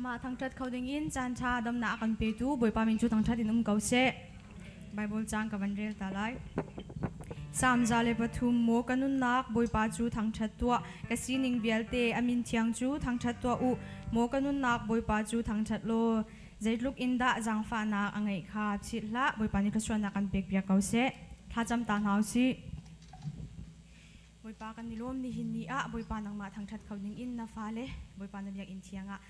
มาทางชัดเขาดึงอินจานชาดำหนากันเปตูบอยปามินจูทางชัดอินเกาเซไบเบิลจางกับวันเรียลตาไลสามจาเลปทุมโมกันนุนนักบอยปาจูทางชัดตัวกษีนิงเบียลเตอามินเทียงจูทางชัดตัวอุโมกันนุนนักบอยปาจูทางชัดโลใจลุกอินดาจังฟานักอังไงขาชิดละบอยปานิกชวนนักกันเปียกเปียกเกาเซถ้าจำตาหนาวสิบอยปากันนิลมนิหินนีอะบอยปานังมาทางชัดเขาดึงอินนาฟ้าเลบอยปานเบียกอินเทียงอะ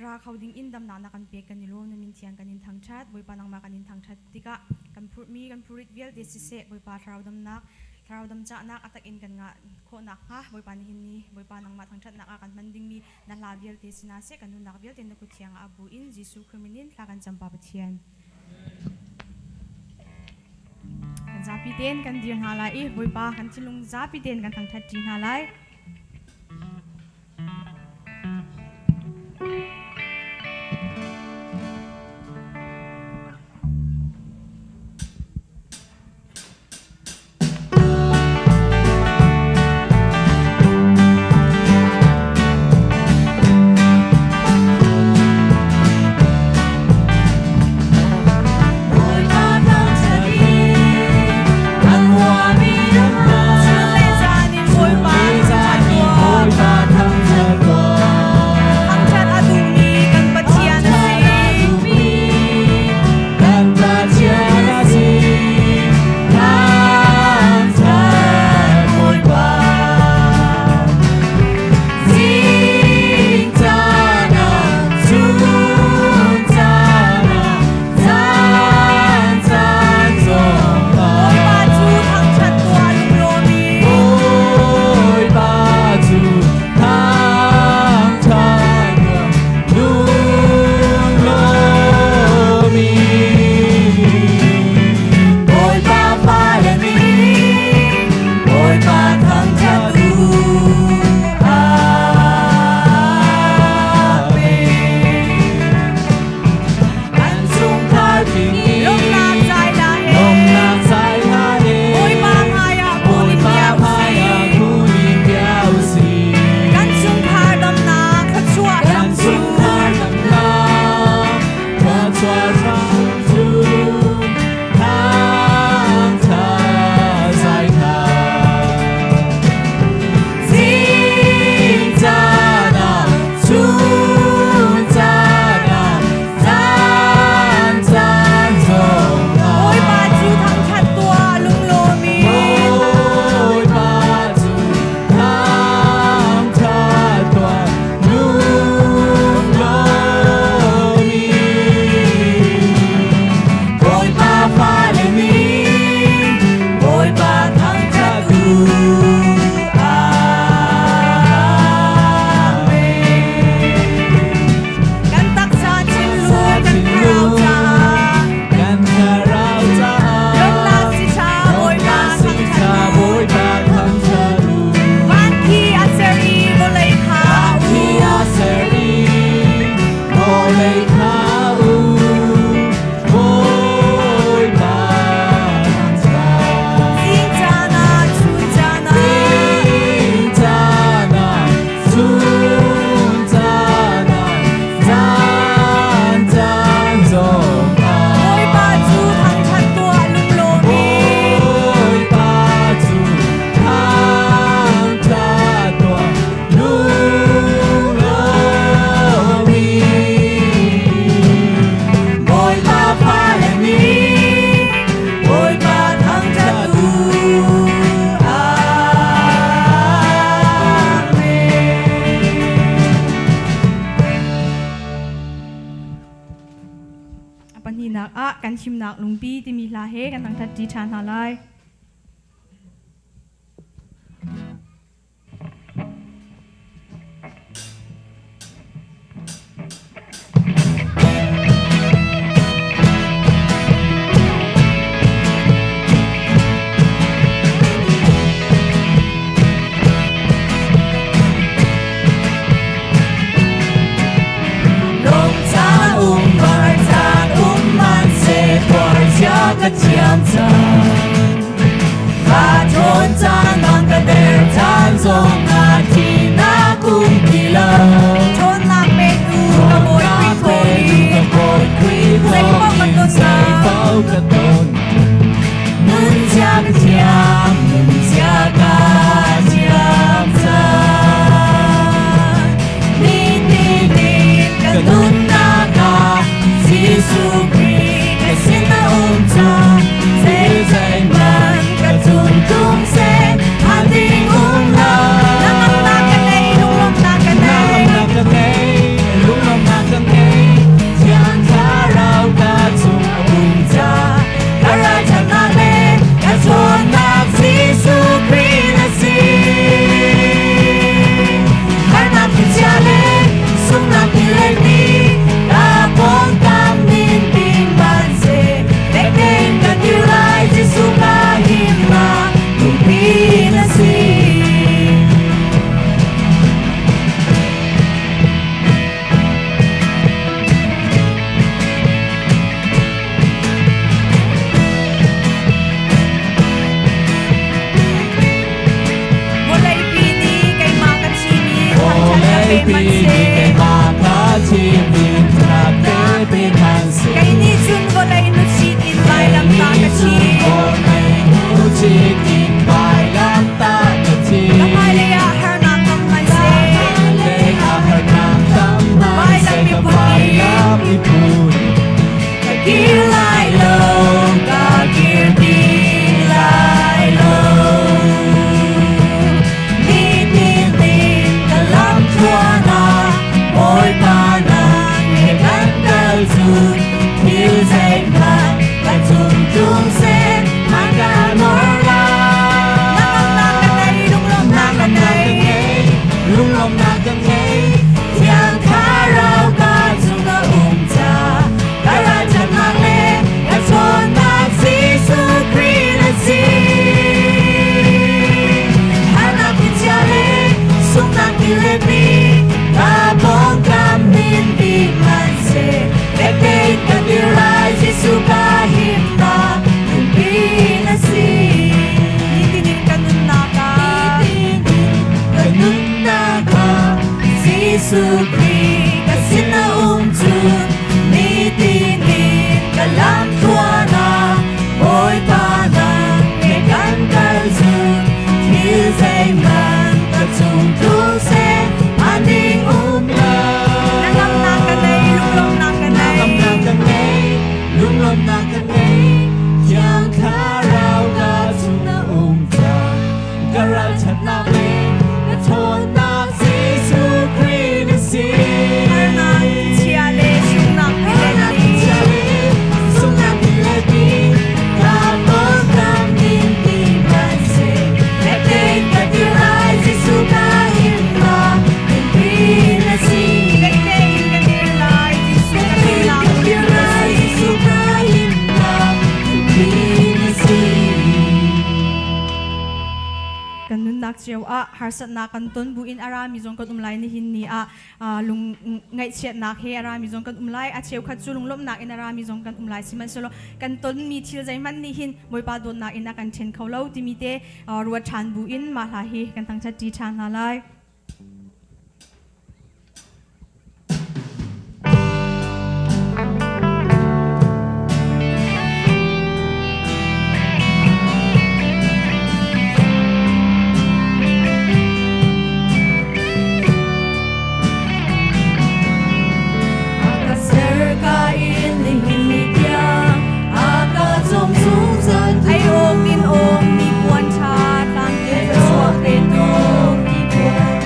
ราเขาดึงอินดำนานักกันเปียกกันนิลมนมินเทียงกันอินทางชัดบอยปานังมากันอินทางชัดติกะกันพูดมีกันพูดเวียลเดซิเซบอยปาทราวดำนักทราวดำจะนักอัตอินกันงะโคนักฮะบอยปานิหินนีบอยปานังมาทางชัดนักกันมันดึงมีนัลาเวียลเดซินาเซกันนุนักเวียลเดนกุเทียงอาบูอินจิสุคริมินินลากันจำปาปเทียนกันจับปีเด่นกันดีนหาไลบอยปากันชิลุงจับปีเด่นกันทางทัดจีนหาไลกันชิมนักลุงปีที่มีลาเฮกันทางทัดจีชานหาไล个江山。se Kay ni chun vo lai nu chi in vai lam ta ka chi Kamai le ya har na kam man se Vai lam mi pui Ka gir lai lo Ka gir di lai lo Ni ni lin ka lam chua na Môi pa na Nghe kan kal zun Thiêu dây man Ka chung chung se Man ka mor la Lung lom na kan ngay Yang ka rau ka chung ka cha Ka ra chan mang le Ka chon na si su kri na si Hana kin chia le Sung na ki le mi Ka bong kam min bi man se Kek kek ka di rai Jesu ka him na Kung bi na si Itinin ka nun na ka Ganun na ka Jesu kri ka sina chun Ni tinin ka lam tua na Boy pa na Nghe kan kal zun Thiêu dây man Ka chung chung se An ding la Nangam na ka nay Lung lom na ka nay Lung lom na kan ngay Lung lom na kan ngay Yang ka rau ka chung na cha Ka rau chan na le Ka chon na si su kri na si Arna chia le sung na ki le ni Sung na ki le bi Ka bong kam min bi man se Kek kek ka di rai Jesu ka him na Kung bi na si Kek kek ka di rai Jesu ka him na Kung bi na si Jesu ka him na Kung bi na si Kanun nak chiao a harsat na kan ton buin ara mi jong kan umlai ni hin ni a lung ngai chet nak he ara mi jong kan umlai a cheu khat chu lung lom nak in ara mi jong kan umlai siman solo kan ton mi thil zai man ni hin moi pa don na in a kan chen khaulo ti mi te ruat than buin ma la hi kan tang chat ti than na lai Ai ôm tin ôm mi buồn cha tan te chuak te tu mi buồn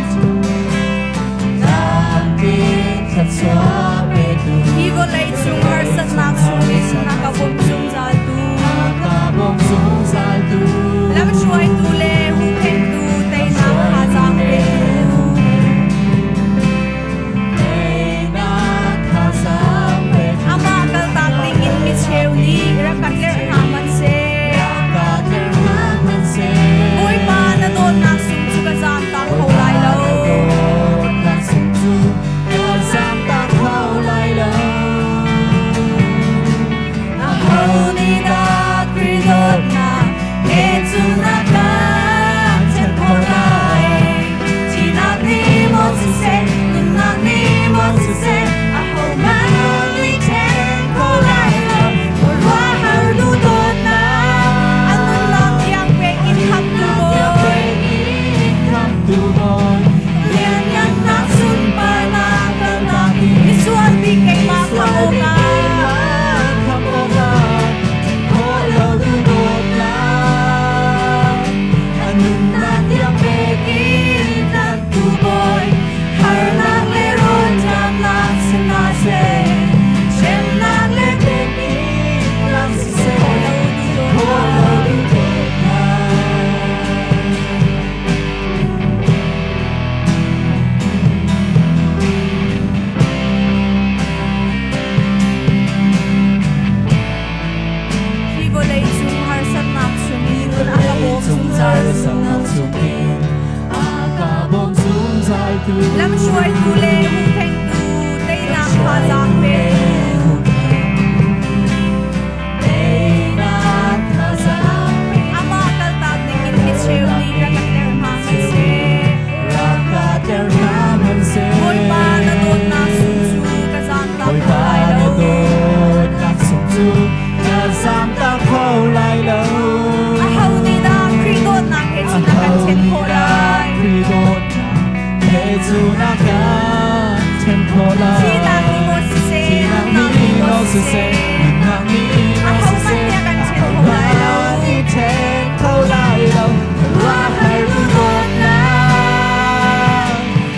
chen kola Tinang ni mo si se Tinang ni mo si se Tinang ni mo si se Ahawani chen kola lo Rahar budot na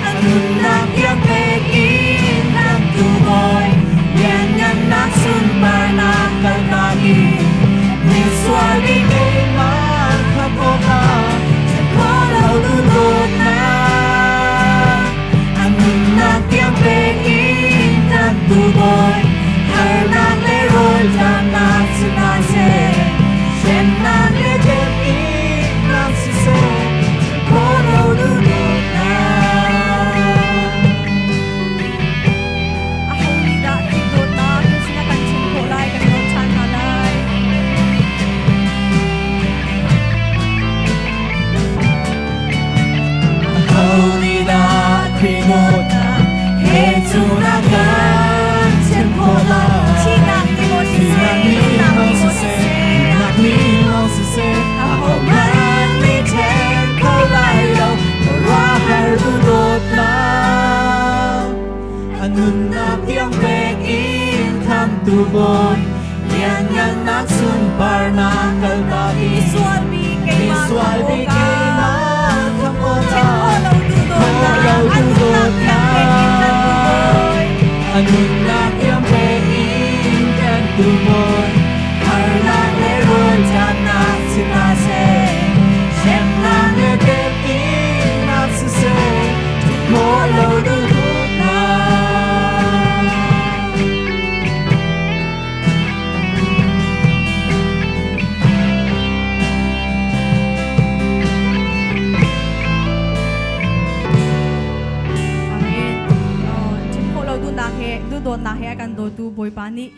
Anun nak yang pekin Nak tumoy Yan yan nak sunbar nak kalkagi Niswali kay magkapoka Chen kola budot na Anun nak yang pekin Nak tumoy Har nak leroy Jan nak sinase Shen nak lejem ik nak sise Chen kola budot na Ako ni da tikdot na yung sinakan chen ko lai kan no chan halay. Kaunida krimota Hetunakan chen kola Tinang ni mo si se Tinang ni mo si se Nak ni mo si se Ako man ni chen kola lo Rahar budot na Anun nak yang pekin kam tubon Yan yan nak sunpar nak kaltagi Iswalbi kay Iswalbi makapoka kay magkapoka Chen ko law dudot na Anun nak yang pekin kan tuboy Anun nak yang pekin kan tumoy Har nak leron jan nak sinase Shem nak lepekin nak sise Molo dudut na Amen. Chen ko law dudot na he kan do tu boy pani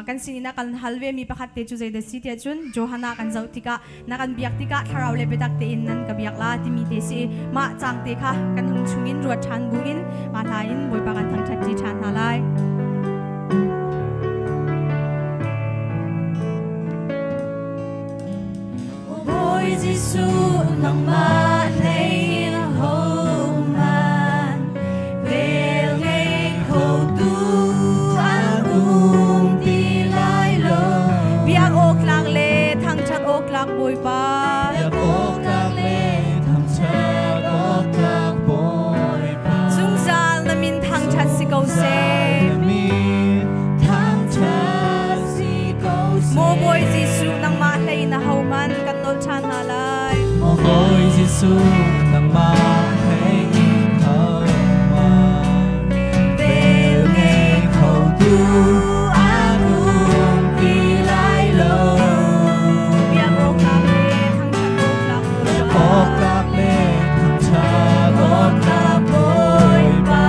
kan sinina kan halwe mi pakhat te chu zai de city chun Johanna kan zautika na kan biak tika tharau le betak te in nan ka biak la ti mi te si ma chang te kha kan hung chungin ruat chan buin ma tha in boy pa kan thang that ji chan halai. Boy Gisu nang malay na homan Vel ngay khâu tu ang tilay lo Biak ok lang le thang chat ok lang boy pa Yak ok lang le tham chat ok lang boy pa Sung zal na min thang chat si kau se mi tham chat si câu se mo boy Jisu nang ma hlei na hauman kan nol chan halai. Mo boy Gisu nang malay homan Vel ngay khâu tu ang tilay lo Biak ok lang le thang chat ok lang boy pa Ok lạc lệ thằng cha gót lạc bôi ba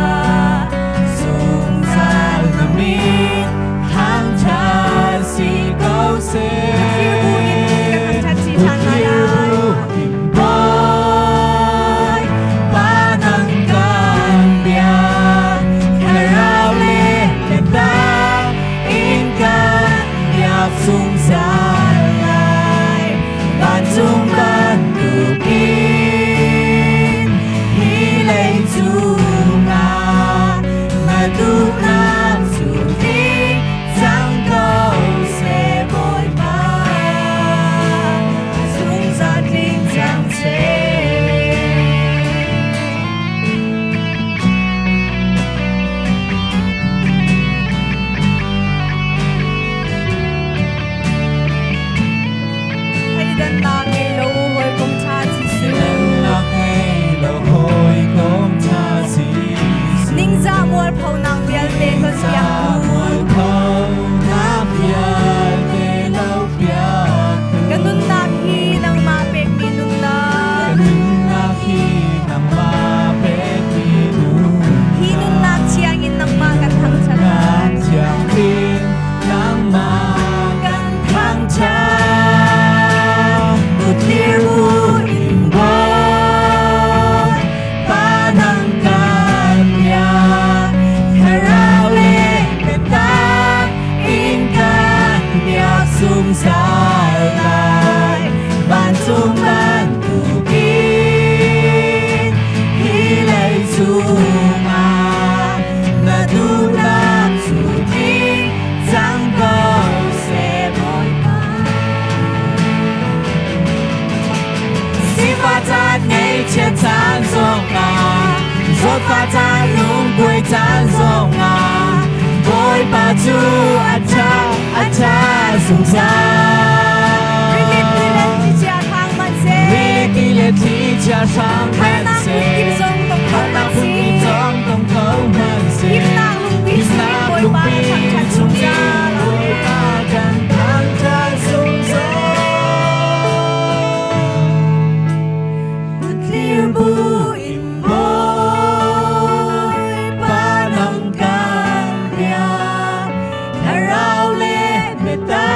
Dùng dài là mít thằng cha si câu xê คิวบูอินกันทางชัดจีชันมาลาย Một kiều in bó เ Hãy subscribe cho kênh Ghiền Mì Gõ Để không bỏ lỡ những video hấp dẫn พ Bye. Chu acha sung sa Rilit tilen ti chia thang man se Really le thi cha sang Har man na se kim song tong Har na man pun ki si tong tong kau man se Kim na lung pi si boy pa thang chan sung sa Boy pa kan thang chan sung sa Clear bu in boy pa nang kan ria Harau le beta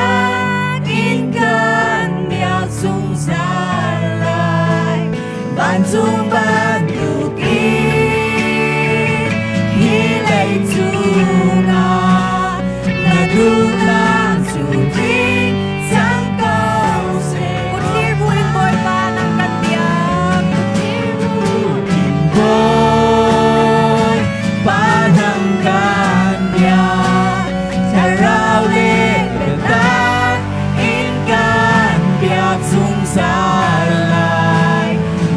in kan miao sung sa lai Ban dung ban du ki Hi lei tu na Na du na tu ki Sang kau se Clear bu in boy pa nang kan biak Boy Panang kanya Sarau le beta In kan biak sung salai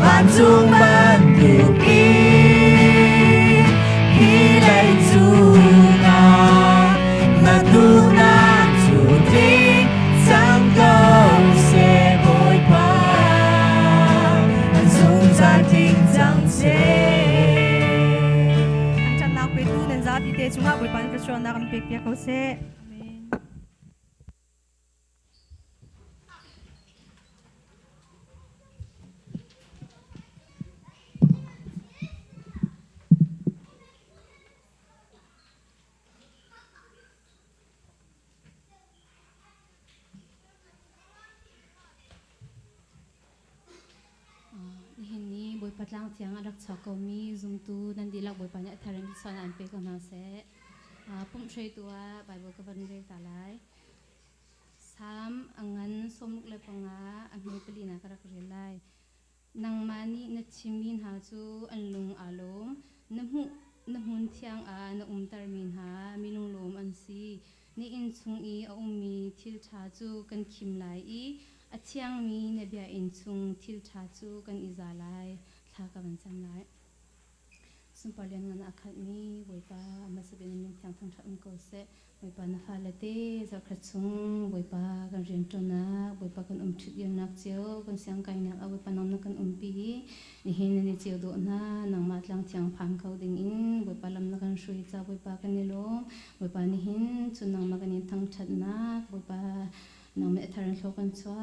Man sung man du ki Hilai tuna Na tu na tu ti Sang kau se boy pa An sung sa ting zang se Ang chan nak pe tu nen za ti te chunga boy pan ka shon na kan pek pek ko se amen Hini boy patlang tiang adak chakomi zoom tu dan dilak boy panya tharang son an pe kana se pum threi tua bible ka ban re talai sam angan somuk le panga anmi pelina karak relai nang mani na chimin ha chu anlung alom nahun thiang a na umtar min ha milung lom an si ni in chung i a ummi thil tha chu kan khim lai i a thiang mi na bia in chung thil tha chu kan izalai thla ka ban cham lai sumpalian ngan akhat mi boipa masabin min thiang thang tham ko se boipa na falate za khachung boipa kan ren tona boipa kan thit yan nak cheu kan siang kai nak a boipa nam na kan pi ni hin ni cheu do na nang ma tlang thiang phang khau ding in boipa lam na kan shui cha boipa kan ni lo boipa ni hin chu nang ma kan ni thang that na boipa nang me tharan thlokan chwa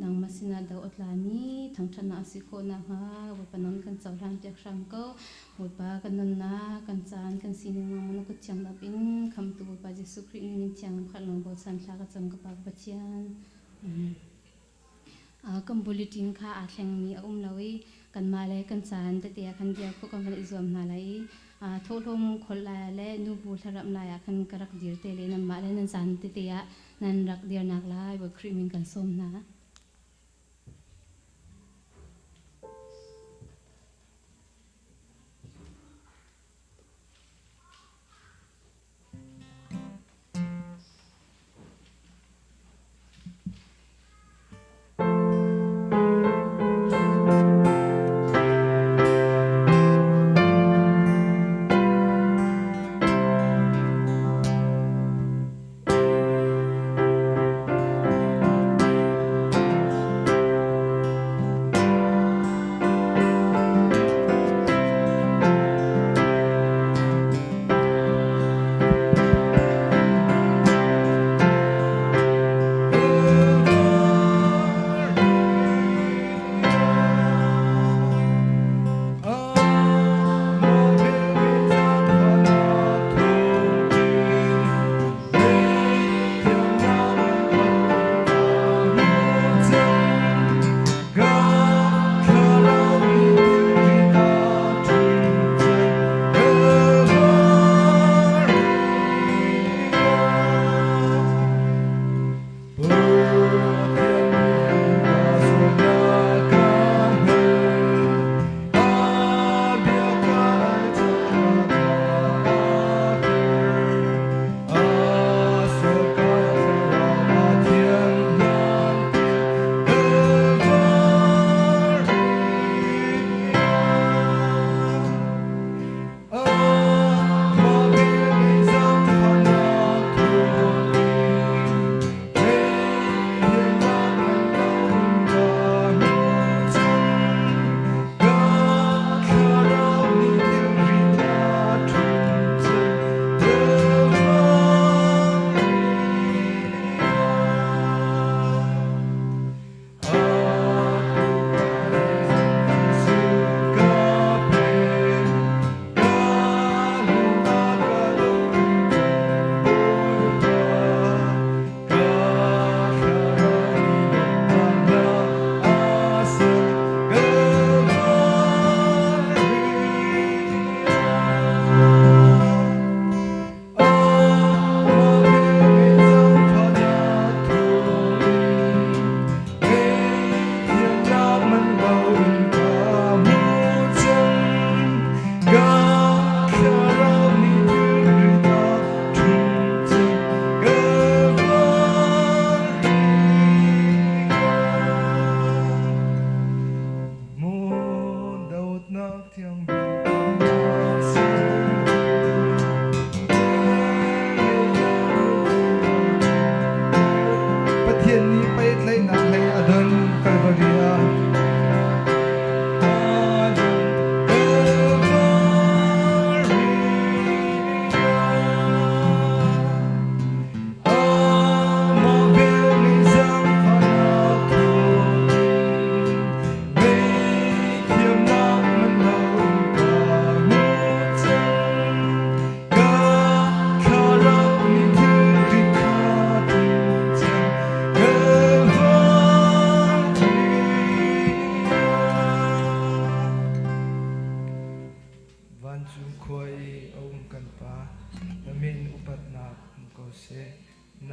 nang masina da otlami thang thana asiko na ha boipa nang kan chawran tek ram ko boipa kan nan na kan chan kan sining ma man ko chang na pin kham tu boipa jesu christ ni chang khalong bo san thla ka chang ka pa bachian kan bulletin kha a thleng mi a lawi kan ma le kan chan te te kan dia ko kan izom na lai tholom khol la le nu bu tharam la ya kan karak dir te le nan ma le nan chan te te ya nan rak dir nak lai bo krimin kan som na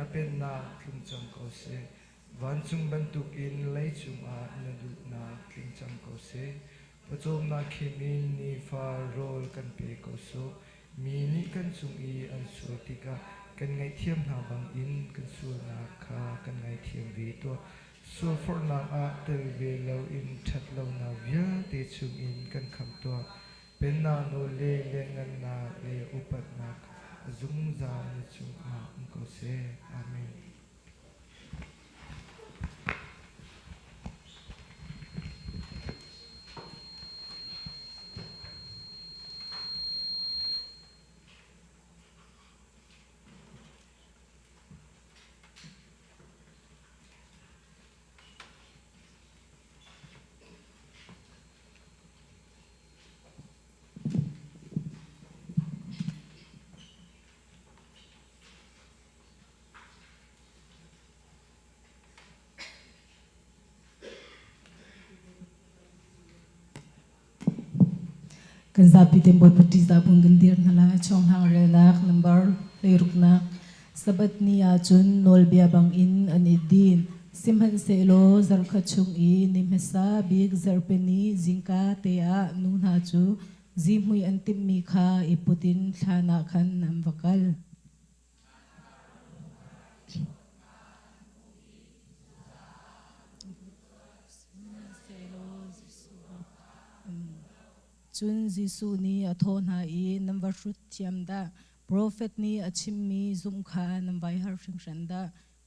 na pen na kling chang ko se van chung ban tuk in lei chung a na du na kling chang ko se pachom na khimin ni fa rol kan pe ko so mi ni kan chung i an su tika kan ngai thiam na bang in kan su na kha kan ngai thiam vi to so for na a tel ve lo in that lo na via te chung in kan kham to pen na no le le ngan na le upat na zum za ni chung a ko se amen. kan zapi tem boy pati zabung gendir nala chong hang renak number leiruknak sabat ni achun nol bia bang in anidin simhan selo zarkha chung i nimhesa big zarpeni jingka tea nunha chu zimhui antim mi kha iputin thana khan namvakal chun jisu ni athon ha i number shut thiam da prophet ni achim mi zum kha nambai har shing da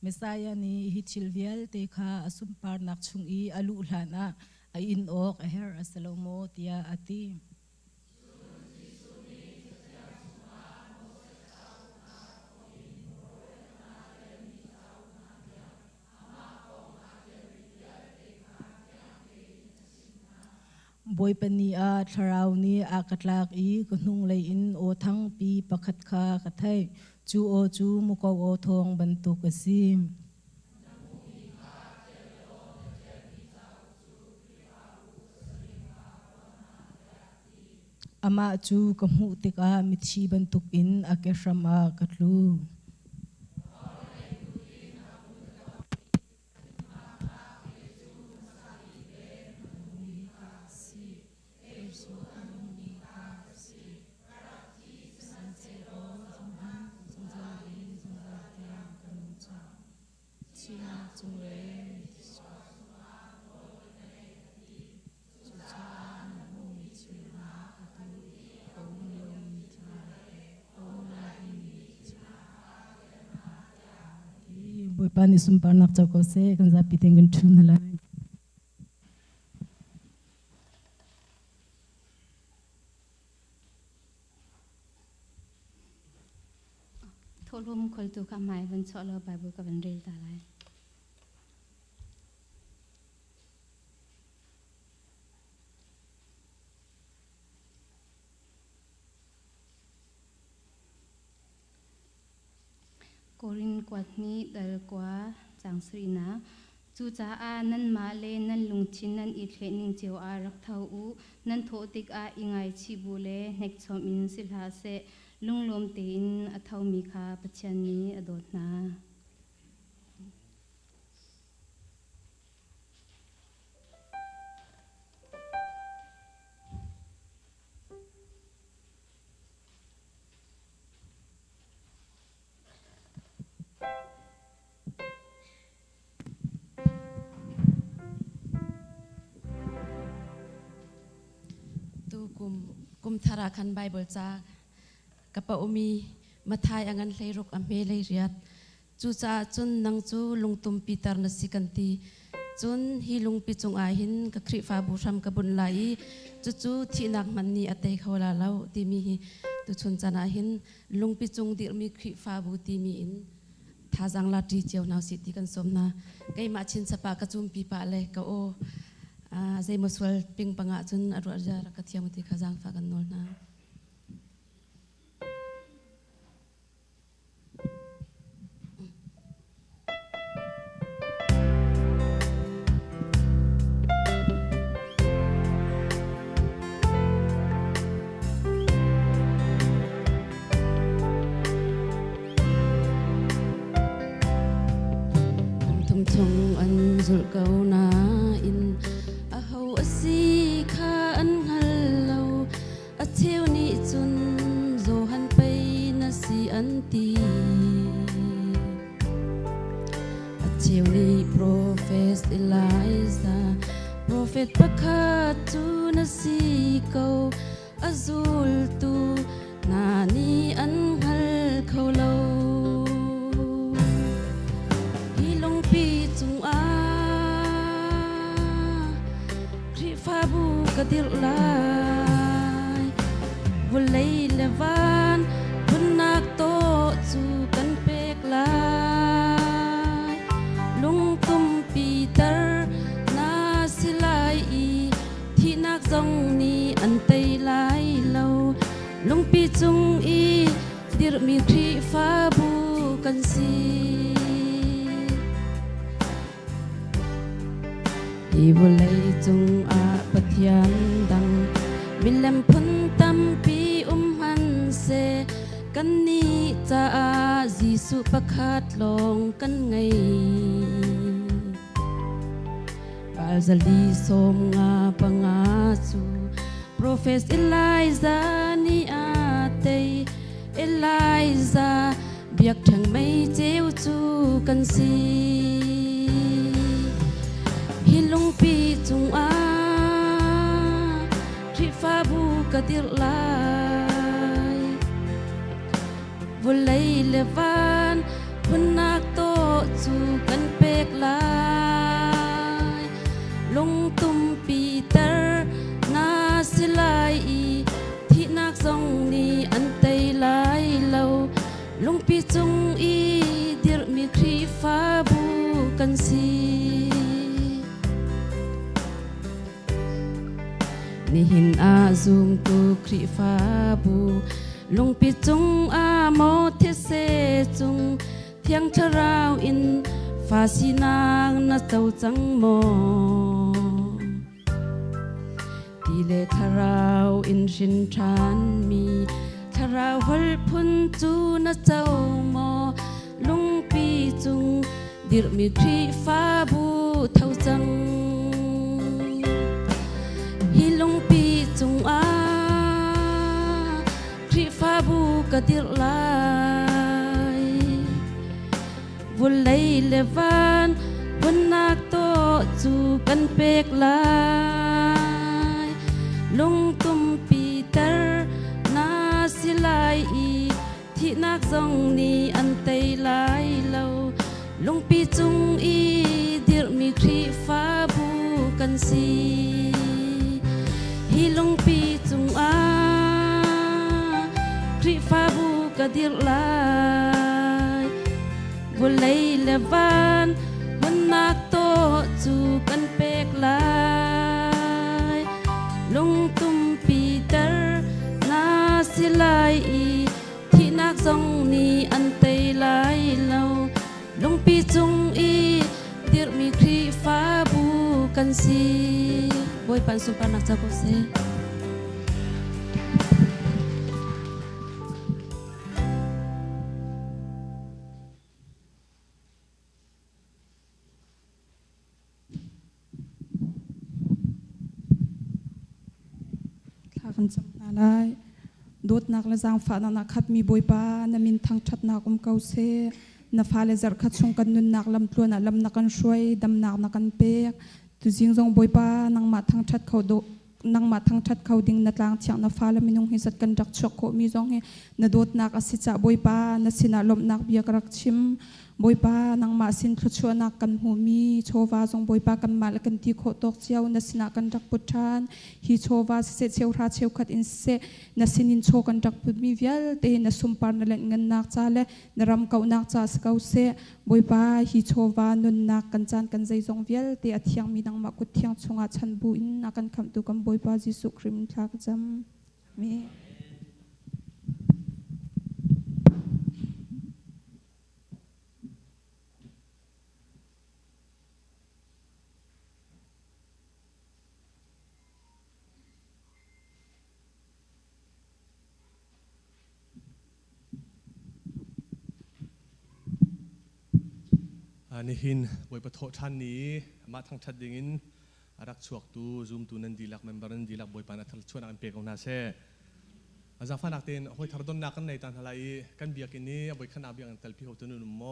messiah ni hi chilvial te kha asum par nak chung i alu hlana a in ok a her asalomo tia ati boy pani a tharau ni a katlak i kunung lei in o thang pi pakhat kha kathai chu o chu muko o thong bantu kasim ama chu kamu tika mithi bantuk in akeshrama katlu boy pani sumpar nak chako se kan za pitengun thun hala tholum khol tu ka mai ban cholo bible ka ban rel talai korin kwatni dal kwa changsrina chu cha a nan ma le nan lungchin nan i thle ning cheu a rak thau u nan tho tik a ingai chi bu le nek chom in silha se lunglom te in a thau mi kha pachan ni adot na kum thara khan bible cha kapa umi mathai angan leiruk ame leiriat chu cha chun nang chu lungtum pitar na sikanti chun hi lungpi chung a hin ka khri fa bu ram ka bun lai chu chu thinak manni ate khola lau ti mi hi tu chun chana hin lungpi chung dir mi khri fa bu ti mi in thajang la ti cheu naw si ti kan somna kai ma chin sapa ka chum pi pa le ka o zai maswal ping panga chun aru arja ka thiamuti khajang fa kan nol na zul kau na in a ho asi kha an hallo a theu ni chun zo han pai na si an ti a theu ni prophet Elijah prophet pakhat tu na si kau azul tu na ni an hal khâu lâu hi long pi chung a ri pha bu ka dir lai vô lấy le van vun nak to chu kan pek lai lung tum pi tar na silai i thi nak zong ni an tei lai lâu lung pi chung i dir mi thri fa bu kan si hi vô lấy chung a pathian dang milem phun tam pi han se kan ni cha a jisu pakhat long kan ngai balzali som nga panga chu prophet Elijah ni a te Elijah biak thang mai cheu chu kan si hilung pi chung a ri fa bu ka dir lai vô lấy le van hun nak to chu kan pek lai lung tum pi tar na silai i thi nak zong ni an tei lai lâu lung pi chung i dir mi khri fa bu kan si ni hin a zoom tu khri fa bu lung pi chung a mo the se chung thiang tharau in fa si nang na chau chang mo ti le tharau in shin than mi tharau hol phun chu na chau mo lung pi chung dir mi khri fa bu thau chang hi lung pi chung a khri fa bu ka dir lai vô lấy le van vun nak to chu kan pek lai lung tum pi tar na silai i thi nak zong ni an tei lai lâu lung pi chung i dir mi khri fa bu kan si hi lung pi chung a khri fa bu ka dir lai vô lấy le van vun nak to chu kan pek lai lung tum pi tar na silai i thi nak zong ni an tei lai lâu lung pi chung i dir mi khri fa bu kan si boy pan su pan nak cha ko se kan cham na lai dot nak la jang fa na khat mi boi pa na min thang that na kum kau se na fa le zar khat chung kan nun nak lam tlon na lam na kan shoi dam nak na kan pe tu jing jong boi pa nang ma thang that khau do nang ma thang that khau ding na tlang chiang na fa la minung hi zat kan rak chok ko mi jong he na dot nak asi cha boi pa na sina lom nak biak rak chim boi pa nang ma sin thlu chua nak kan hu mi chowa jong boi pa kan mal kan ti kho tok chiao na sina kan rak puthan hi chowa se cheu ra cheu khat in se na sinin cho kan rak put mi vial te na sumpar na len ngan nak cha le na ram kau nak cha skau se boi pa hi chowa nun nak kan chan kan zai jong vial te athiang mi nang ma kut thiang chunga chan bu in na kan kham tu kan boi pa jisu krim thak jam me นี่หินบอยปะโทชันนี้มาทั้งชัดดิ่งรักชวกตูซูมตูนันดีลักเมมเบอร์นันดีลักบอยปานัทชวนอันเปียกของนาเซ่อาจารย์ฟันนักเต้นหอยทาร์ดอนนักกันในตันทลายกันเบียกินนี้บอยขนาดเบียกันเตลพิโฮตุนุนโม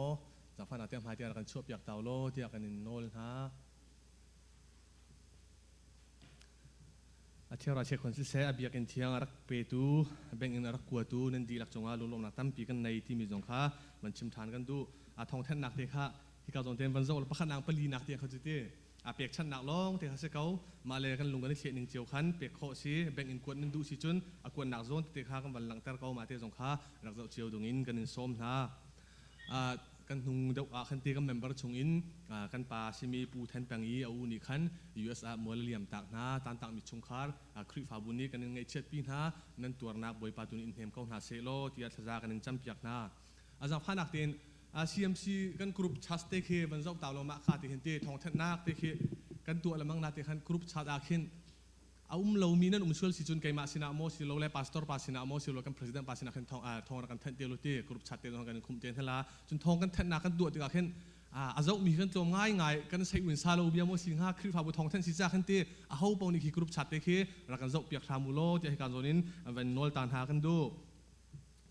อาจารย์ฟันนักเต้นหายที่อากันชวบอยากเตาโลที่อากันนินโนลฮะอาเทียราเชคนที่เซ่เบียกินเทียงรักเปตูเบ่งอินรักกัวตูนันดีลักจงอาลุลมนักตั้มปีกันในที่มีจงค้ามันชิมทานกันดูอาทองแทนนักเด็กค่ะที่เขาจงเต้นบรรจงประคันนางปลีนักเด็กเขาจุดที่เปียกชันหนักร้องที่เขาเสกเขามาเลยกันลุงกันที่เชียนหนึ่งเจียวขันเปียกโคสีแบ่งอินกวนนึงดูสิจุนกวนหนักโซนที่เขากันวันหลังแต่เขามาเตะสงขาหลักเจ้าเจียวตรงอินกันอินส้มนะกันหุงเดาขันตีกันเมมเบอร์ชงอินกันป่าชิมีปูแทนแปงอีเอาอุนิขัน US มัวเลียมตักนะตันตักมิชงคาร์คริฟาบุนีกันยังไงเชิดปีนะนั่นตัวนักบอยปาตุนินเทมเขาหาเซโลที่อัศจรรย์กันยังจำเปียกนะอาจารย์พานักเต้นCMC กันกรุ๊ปชัดเตะเคบรรจบตาวลงมาขาดที่เห็นเตะทองแทนนักเตะเคกันตัวละมังนาเตะขันกรุ๊ปชัดอาคินเอาเรามีนั่นช่วยสิจุนไกมาสินาโมสิโลเลปาสตอร์ปาสินาโมสิโลกันประธานปาสินาขันทองกันแทนเตลุเตะกรุ๊ปชัดเตะทองกันคุมเตะเทล่าจนทองกันแทนนักกันตัวติกาขันอาจจะมีกันตัวง่ายกันใช้วินซาโลเบียโมสิงห์คริฟาบุทองแทนสิจ้าขันเตะเอาปองนี่คือกรุ๊ปชัดเตะเครักกันจะเปียกทามุโลที่ให้การโซนินเป็นโนลตานหากันดู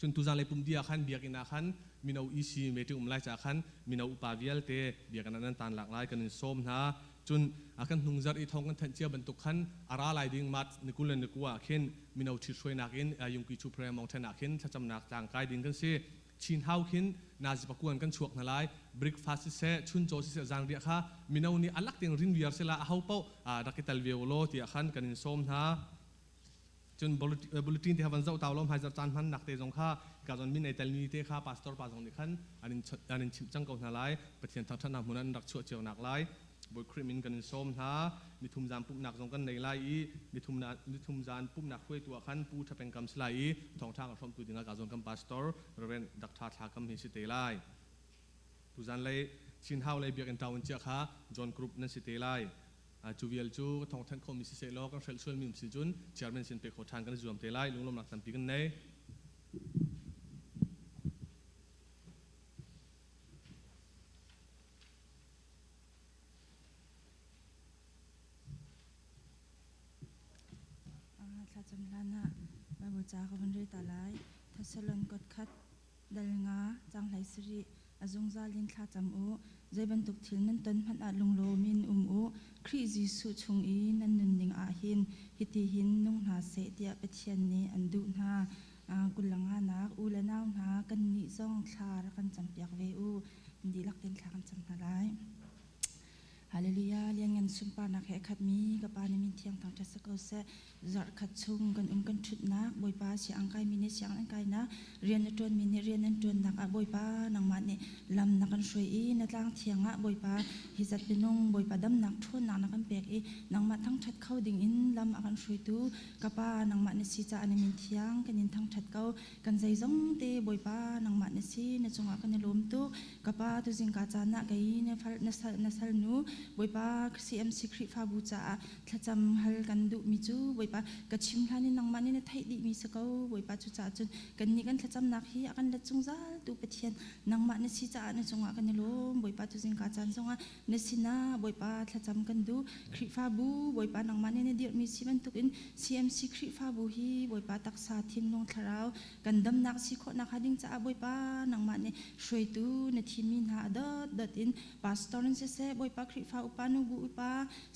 จนตุจานเลยปุ่มเดียขันเบียกินาขันมีนาอีซีเมติอุมไลจากขันมีนาอุปาวิเอลเตเบียกันนั้นตานหลากหลายกันในส้มนะจนอากันหุงจัดอีทองกันทันเจียบรรทุกขันอาราลายดิ่งมัดนิกุลนิกัวเข็นมีนาชิช่วยนักอินยุงกิชูเพรมองเทนักอินชัดจำนักจางกายดิ่งกันเสียชินเฮาขินนาจิปกวนกันชวกนาลายบริกฟาสเซชุนโจสิเซจางเดียค่ะมีนาอุนี้อัลลักติงรินเวียร์เซลาเฮาเป้าดักเตลเวโอโลที่อาขันกันในส้มนะจนบุลตินที่วันเจ้าตาวล้อมหายจากจานพันนักเตะจงข้าการจนมินในเตลนีเตะข้าปาสตอร์ปาจงดิขันอันนี้ชิมจังกองนาลายประเทศทางท่านนำมันรักชั่วเจียวหนักลายบอยครีมินกันส้มท้ามีทุ่มจานปุ่มหนักจงกันในลายมีทุ่มจานปุ่มหนักคุยตัวขันปูถ้าเป็นกำสไลทองทางกับชมตัวดิ่งการจนกันปาสตอร์เรนดักท่าทากำหิสิเตลายตุจานเลยชินเฮาเลยเบียกันตาวันเจ้าข้าจอนกรุ๊ปนั่นสิเตลายจูเวียลจูทองท่านคอมมิสเซโลกันเฟลชวลมิมซิจุนเชอร์แมนสินเปกโคทานกันจวมเตลายลุงลมหนักตันปีกันในถ้าจำลานะบาบูจาขบันเรตาไลทัศลนกดคัดดัลงาจังไหลสิริอาจงซาลินท่าจำอูใจบรรทุกถิลนั้นต้นพันอาลุงโลมินอูคริจิสุชงอีนันนินดิงอาหินฮิติหินนุ่งหาเสเตียเปเทียนนี้อันดุนากุลังหานักอูและนาวนากันนิซ่องคลาระกันจำเปียกเวอูดีลักเต็นคลากันจำนาไลฮาเลลูยาเลียนเงินสุนปานักแหขัดมีกับปานิมินเทียงทางจัสกเสจัดขัดชุงกันกันชุดนักบอยปาเสียงไกมินิเสียงอังไกนักเรียนจวนมินิเรียนจวนนักบอยปานังมันนี่ลำนักกันช่วยอีนักล่างเทียงบอยปาฮิจัดเป็นนงบอยปาดำนักทุนนักกันเปียกอีนังมันทั้งชัดเข้าดิ่งอินลำกันช่วยตูกับปานังมันนี่สิจะอันมินเทียงกันยินทั้งชัดเข้ากันใจจงเตบอยปานังมันนี่สิในจงอากันในลมตูกับปาตุจิงกาจานักไกในฟัลในสัลนูบอยปาCMC คริฟาบูจาถ้าจำฮัลกันดุมิจูบอยปากระชิมทานินังมันนี่ไทยดิมีสกาวบอยปาจุจ่าจนกันนี่กันถ้าจำนักฮีกันละจงซาดูเปเทียนนังมันนี่สิจ่าในจงอากันในลมบอยปาจุจิงกาจันจงอาในสินาบอยปาถ้าจำกันดูคริฟาบูบอยปานังมันนี่เดียร์มีสิมันตุกิน CMC คริฟาบูฮีบอยปาตักษาทิมลงทาราวกันดำนักสิโคนักฮัดิ้งจ่าบอยปานังมันนี่ช่วยตูในทีมินหาดัดอินปาสตอร์นเซ่บอยปาคริฟาอุปานุบุปา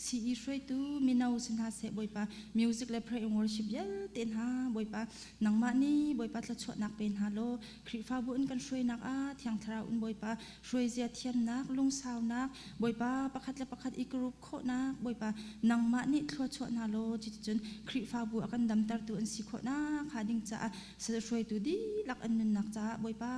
ซีอีช่วยตูมินาอุสินหาเสบอยปามิวสิกและเพลงวอร์ชิปเยลเต้นหาบอยปานังมานี่บอยปาจะชดนักเป็นฮาโลคริฟาบุญกันช่วยนักเทียงทราอุนบอยปาช่วยเสียเทียมนักลุงสาวนักบอยปาประคัดและประคัดอีกรูปโคนักบอยปานังมานี่ทัวชดฮาโลจิตจนคริฟาบุกันดำตาตัวอันสิโคนักขาดิ่งจ้าเสด็จช่วยตูดีลักอันนึงนักจ้าบอยปา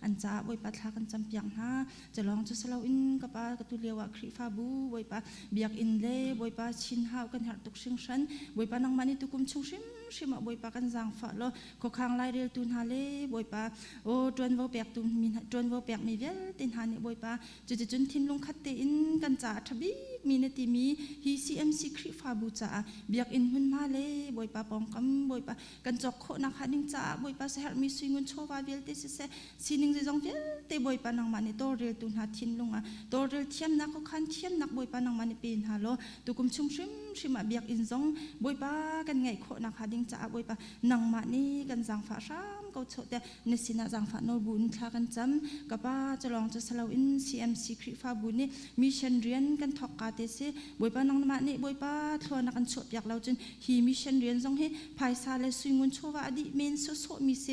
อันจ้าบอยปาทากันจำเปียงฮาจะลองจะสลาวอินกับปากตุเลียวคริฟาบุบอยปาเบียกอินเล่บอยปาชินหาวกันหัดตุกชิงชันบอยปานังมันนี่ตุกุมชงชิมบอยปากันจางฝาโลก็ข้างไล่เรียลตุนฮาเล่บอยปาโอ้จวนวอเปียกตุนมีจวนวอเปียกมีเวลตินฮานี่บอยปาจุดทิมลงคัดเตอินกันจ่าทบีบ มีนาทีมีฮีซีเอ็มซีคริฟาบูจ้าเบียกอินหุ่นมาเลยบอยปาปองคำบอยปากันจอกโคนักฮัดิงจ้าบอยปาเสหมีสุยงุนโชวาเวลเตเสซีนิงจะจงเวลเตบอยปานางมันโตเรลตุนหาทินลุงอ่ะโตเรลเทียมนักก็คันเทียมนักบอยปานางมันเป็นฮาโลตุกุมชุ่มชิมเบียกอินจงบอยปากันไงโคนักฮัดิงจ้าบอยปานางมันนี่กันจังฟ้าช้ำก็โชดแต่เนสินาจังฟ้าโนบุญทากันจำกับป้าจะลองจะสลาวอินซีเอ็มซีคริฟาบุญนี่มิชันเรียนกันทอกกาเตเซบอยปานางมันนี่บอยปาทัวนักกันโชดอยากเราจนฮีมิชันเรียนจงเฮภายซาเลสุยงุนโชวาอดีเมนโซโซมีเซ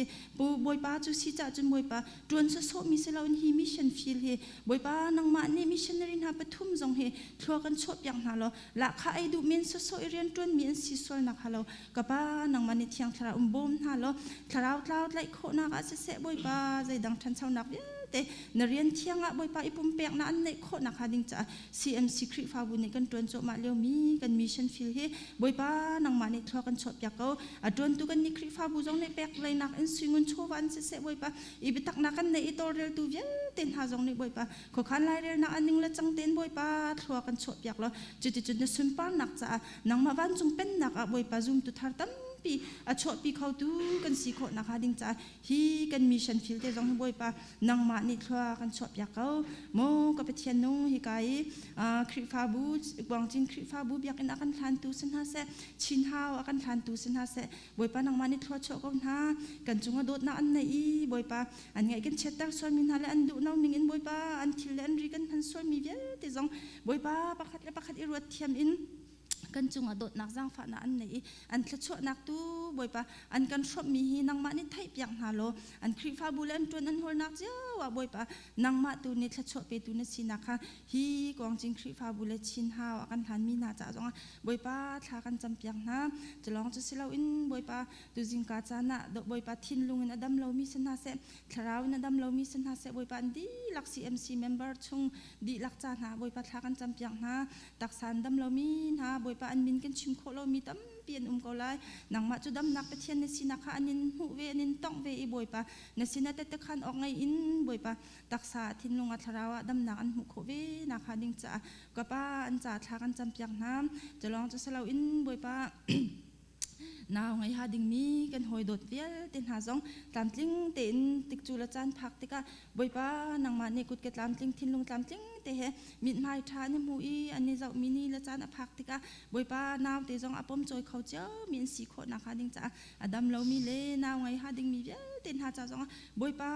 บอยปาจุสิจ่าจนบอยปาดวนโซโซมีเซเราอินฮีมิชันฟิลเฮบอยปานางมันนี่มิชันเรียนหาปทุมจงเฮทัวกันโชดอยากหาเราละข้าไอดูเมนโซโซเรียนดวนเมนซิโซนักหาเรากับป้านางมันนี่เทียงทาราบมหาเราทาราทาราไลโคนักอาเซบอยปาใจดังทันเช้านักเตนเรียนเที่ยงอ่ะบอยปาอีปุ่มเปียกนั่นในโคนักฮัดิงจ้า CMC คริฟาบุญในกันตรวจโจมาเลี้ยวมีกันมิชชั่นฟิลเฮบอยปานางมาในทัวกันชดอยากเอาตรวจตุกันนี่คริฟาบุญจงในเปียกเลยนักอินซิงุนโชวันเสบอยปาอีบิตักนักกันในอีตัวเรียลตูเวียเต้นหาจงในบอยปาขอขันไล่เรียนนักอันนึงละจังเต้นบอยปาทัวกันชดอยากเราจุดในสุนปานนักจ้านางมาวันจงเป็นนักบอยปาจุ่มตุทาร์ตัมปีชดปีเขาดูกันสีโคนักฮัดิงจ้าฮีกันมิชชั่นฟิลเตจงบอยปานางมาในทัวกันชดอยากเอาโมกับเทียนนุ่งฮิกายคริฟาบูกวางจินคริฟาบูอยากอากันทันตูสินหาเสชินฮาวอากันทันตูสินหาเสบอยปานางมาในทัวชดกันฮากันจงโดดนักอันไหนบอยปาอันไงกันเช็ดตักส่วนมินฮาเลอันดูน้องมิงอินบอยปาอันทิลเลนริกันทันส่วนมีเวียเตจงบอยปาประคัดอิรวดเทียมอินกันจุงอดนักจังฝานะอันไหนอันทชนักตูบอยปะอันกันชอบมีฮีนางมานี่ไทยเปียงฮาโลอันคริฟาบุเลนตัวนั้นหัวนักเจ้าว่าบอยปะนางมาตูนี่ทชอบไปตูนี่สินักค่ะฮีกวางจิงคริฟาบุเลชินฮาวกันทันมีนาจ่าจงบอยปะทากันจำเปียงนะจะลองจะสิเราอินบอยปะดูจิงกาจานะดอกบอยปะทินลุงอินอดัมเรามีสนาเสทาราวอินอดัมเรามีสนาเสบอยปะอันดีลัก CMC member ชงดีลักจานะบอยปะทากันจำเปียงนะตักสานดัมเรามีนะบอยปะอันมินกันชิมโคโลมีตั้มเปลี่ยนก็ไล่หนังมาจุดดำนักไปเทียนในสินักอันนินหูเวนินต้องเวอีบอยปะในสินักแต่ขันออกไงอินบอยปะตักษาทินลงอัทราวะดำนักอันหูโคเวนักฮัดิงจ้ากับป้าอันจ่าทากันจำเปียกน้ำจะลองจะสลาวอินบอยปะนาวไงฮาดิงมีกันหอยโดดเวียเต็นหาซองตามทิ้งเต็นติกจูละจานพักติกะบอยปะนางมาเนี่ยกุดเกตตามทิ้งทินลงตามทิ้งเตะมิดไม้ทานยมูอีอันนี้เจ้ามินีละจานอพักติกะบอยปานาวเตจงอปมจอยเขาเจ้ามีนสีโคนักฮาดิงจ้าอดัมเรามีเลนาวไงฮาดิงมีเวียเต็นหาจ้าจงบอยปา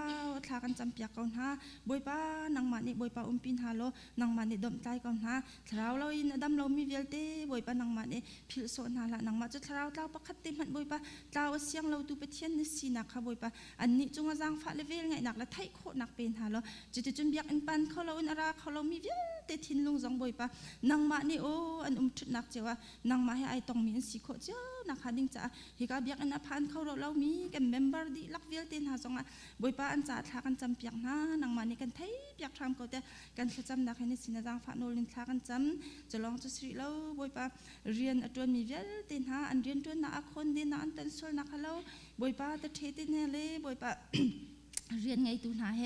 ทากันจำเปียกก่อนฮะบอยปานางมาเนี่ยบอยปาปินฮาโลนางมาเนี่ยดมใจก่อนฮะทราวเราอินอดัมเรามีเวียเตบอยปานางมาเนี่ยพิลโซนฮาละนางมาจะทราวเจ้าประคัตติมันบอยปาเจ้าเสียงเราตูไปเทียนในสีนักค่ะบอยปาอันนี้จงอาจังฟ้าเลเวลไงนักละไทยโคนักเป็นฮาโลจุดเบียกอันปันเขาเราอินอาราเขาเรามีเวียเตทินลุงจงบอยปานางมาเนี่ยโอ้อันชุดนักเจ้าว่านางมาให้ไอตองมีนสีโคเจ้านักฮาดิงจ้าฮิกาเบียกอันอพันเขาเรามีกันเมมเบอร์ดีลักเวียเตนหาจงบอยปาอันจ่าทากันจำเปียกนะนางมานี่กันไทยเปียกทำก็แต่กันจำนักให้ในสินาจังฟ้าโนลินทากันจำจะลองจะสิเราบอยปาเรียนตัวมีเวียเตนหาอันเรียนตัวนักคนดีนักอันเต้นโซนักฮัลโหลบอยปาจะเทตินเล่บอยปาเรียนไงตัวหาเฮ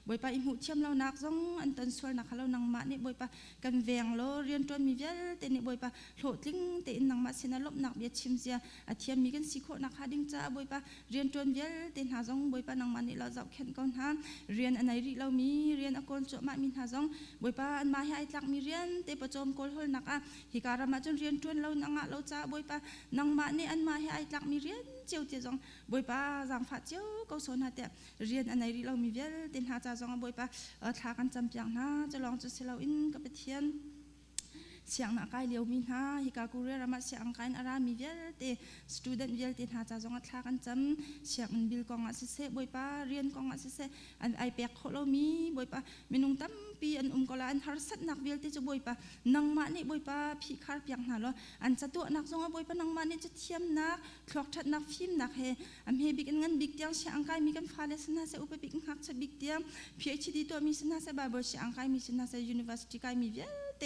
บอยปาอิมุเชื่อมเรานักจงอันเต้นโซนักฮัลโหลนางมานี่บอยปากันเวียงโลเรียนตัวมีเวียเตนนี่บอยปาโหดลิงเตนนางมาสินาลบนักเบียชิมเสียอาเทียมมีกันสิโคนักฮาดิงจ้าบอยปาเรียนตัวเวียเตนหาจงบอยปานางมานี่เราจะแข่งกันฮะเรียนอันไหนเรามีเรียนอากรจบมามินหาจงบอยปาอันมาให้ไอตักมีเรียนเตปจอมโกลหนักอ่ะฮิการามาจนเรียนตัวเรานางเราจ้าบอยปานางมานี่อันมาให้ไอตักมีเรียนเจียวเจียจงบอยปาจังฟ้าเจียวก็สนหาแต่เรียนอันไหนเรามีเวียเตนหาจ้าจงบอยปาทากันจำเปียงนะจะลองจะเสลาอินกับเทียนเสียงนักไก่เลี้ยวมีนะฮิกากูเรียรามาเสียงไก่อารามีเวลเตสตูเดนต์เวลเตหาจ้าจงทากันจำเสียงมันบิลกองอาเซบอยปาเรียนกองอาเซอันไอเปียกโคเรามีบอยปาเมนุงตั้มปีอันกลาอันฮาร์สัตนักเวลเตจะบอยปานังมานี่บอยปาพี่คาร์เปียงหาล้ออันจะตัวนักจงบอยปานังมานี่จะเทียมนักคลอกทัดนักฟิล์มนักเฮอันเฮบิกเงินบิกเตียงเสียงไก่มีกันฟาเลสนาเซอุปบิกหักจะบิกเตียง PhD ตัวมีสนาเซบาเบอร์เสียงไก่มีสนาเซ University ไก่มีเวลเต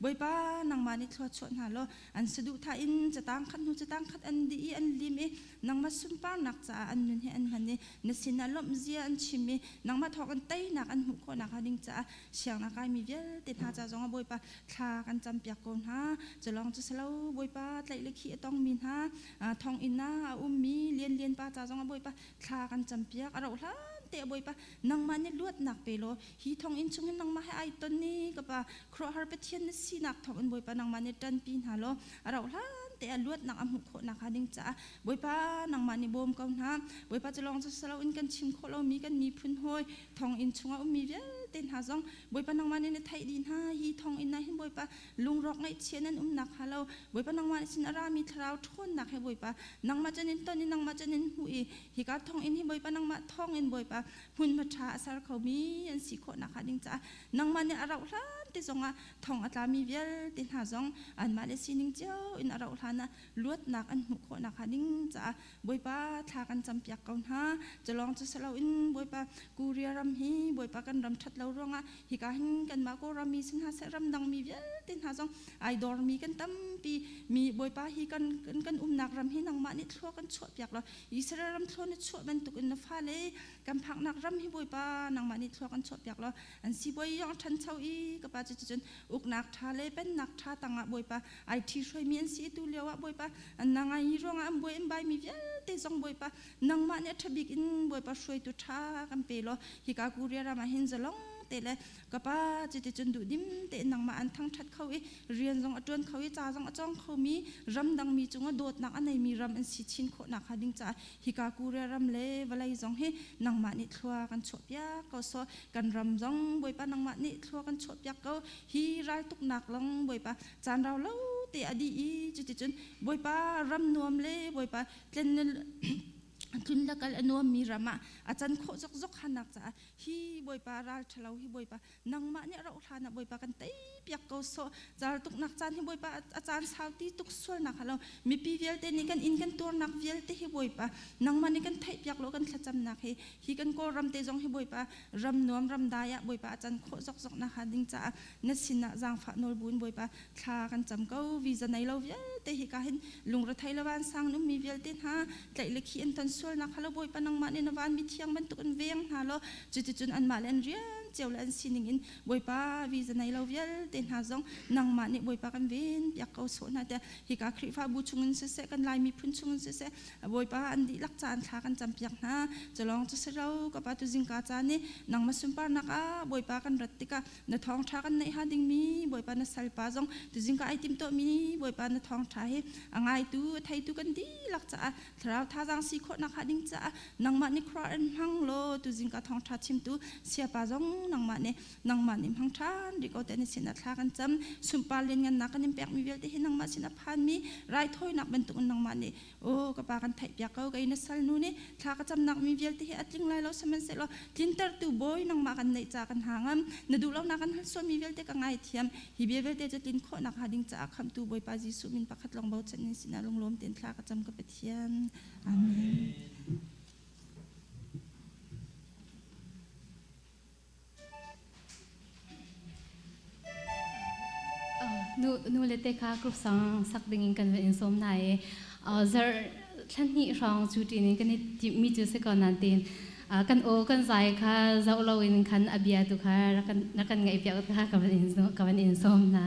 บอยปา nang mani thlo chon halo an sedu tha in chatang khat nu chatang khat an di an limi nang ma sumpar nak cha an nun he an mani na sinalom zia an chimi nang ma thok an tai nak an hu kho nak ading cha siang na kai mi vel te tha cha zonga boi pa thla kan cham pyak kon ha chalong chu selo boi pa tlai le khi tong min ha thong ina mi lien pa cha zonga boi pa thla kan cham pyak aro hla te boi pa nang mani luat nak pelo hi thong in chung nang ma hai ton ni ka pa kro har pe thian ni si nak thong in boi pa nang mani tan pin halo aro hla te luat nak am kho nak hading cha boi pa nang mani bom kaun ha boi pa chalong chu selo in kan chim kho lo mi kan mi phun hoi thong in chunga mi vel ten ha zong boi pa nang mani ne thai din ha hi thong in na hin boi pa lung rok ngai chianan nak halo boi pa nang mani sin ara mi thrau thon nak he boi pa nang ma chanin ton ni nang ma chanin hui hi ka thong in hi boi pa nang ma thong in boi pa hun ma tha asar khau mi an si kho nak hading cha nang mani arau hla te zonga thong atla mi vel ten ha zong an ma le sining chau in arau hla na luat nak an hu kho nak hading cha boi pa tha kan cham pyak kaun ha chalong chu salo in boi pa kuria ram hi boi pa kan ram that lo ronga hi ka hin kan ma ko ram mi sin ha se ram dang mi vel ten ha zong ai dor mi kan tam pi mi boi pa hi kan nak ram hi nang ma ni thlo kan chho pyak lo i sera ram thlo ni chho ban tuk in na fa le kan phak nak ram hi boi pa nang ma ni thlo kan chho pyak lo an si boi yong than chau i ka pa chu chun uk nak tha le pen nak tha tanga boi pa ai thi shroi mi an si tu lewa boi pa an nang ai ronga am boi em bai mi vel te zong boi pa nang ma ne thabik in boi pa shroi tu tha kan pe lo hi ka kuria ra ma hin zalong te le ka pa chi chun du dim te nang ma an thang that khau i rian zong atun khau i cha zong achong khau mi ram dang mi chunga dot nak anai mi ram an si chin kho nak hading cha hi ka kuria ram le walai zong he nang ma ni thwa kan chop ya ko so kan ram zong boi pa nang ma ni thwa kan chop ya ko hi rai tuk nak long boi pa chan rau lo te adi i chi chun boi pa ram nuam le boi pa tlen tun lakal anuam mi rama achan kho jok jok hanak cha hi boi pa ral thalo hi boi pa nang ma ne ro thana boi pa kan tai pyak ko so jar tuk nak chan hi boi pa achan sauti tuk sol nak halo mi pi vel te ni kan in kan tor nak vel te hi boi pa nang ma ni kan thai pyak lo kan thacham nak hi kan ko ram te jong hi boi pa ram nuam ram daya boi pa achan kho jok jok na hading cha na sina jang pha nol bun boi pa thla kan cham ko visa nai lo vel te hi ka hin lung ra thai lawan sang nu mi vel ten ha tlai le khi an tan sol nak halo boi pa nang ma ne na van mi thiang ban tuk an veng halo chu chun an ma len rian cheu lan sining in boi pa visa nai lo vel ten ha zong nang ma ne boi pa kan ven yak ko so na te hi ka khri fa bu chungin se kan lai mi phun chungin se boi pa an di lak chan thla kan cham pyak na chalong chu se ro ka pa tu jing ka cha ni nang ma sum par nak a boi pa kan rat tika na thong tha kan nei ha ding mi boi pa na sal pa zong tu jing ka ai tim to mi boi pa na thong tha he angai tu thai tu kan di lak cha thrau tha jang si kho na khading cha nang ma ni khra an hang lo tu jing ka thong tha chim tu sia pa zong nang ma ni hang than ri ko te ni sin thla kan cham sum pa len ngan nak nim pek mi vel te hin nang ma sin phan mi rai thoi nak ban tu nang ma ni o ka pa kan thai pyak ko kai na sal nu ni thla ka cham nak mi vel te hi atling lai lo saman se lo tinter tu boy nang ma kan nei cha kan hangam na du lo na kan so mi vel te ka ngai thiam hi be vel te je tin kho nak hading cha kham tu boi pa ji su min pakhat long bau chen ni sin long lom ten thla ka cham ka pathian amen nu le te kha group sang sak ding kan in som nai zar thlan ni rong chu ti ni kan mi chu se kon nan tin kan o kan zai kha zau lo in khan abia tu kha kan ngai pya kha ka in som na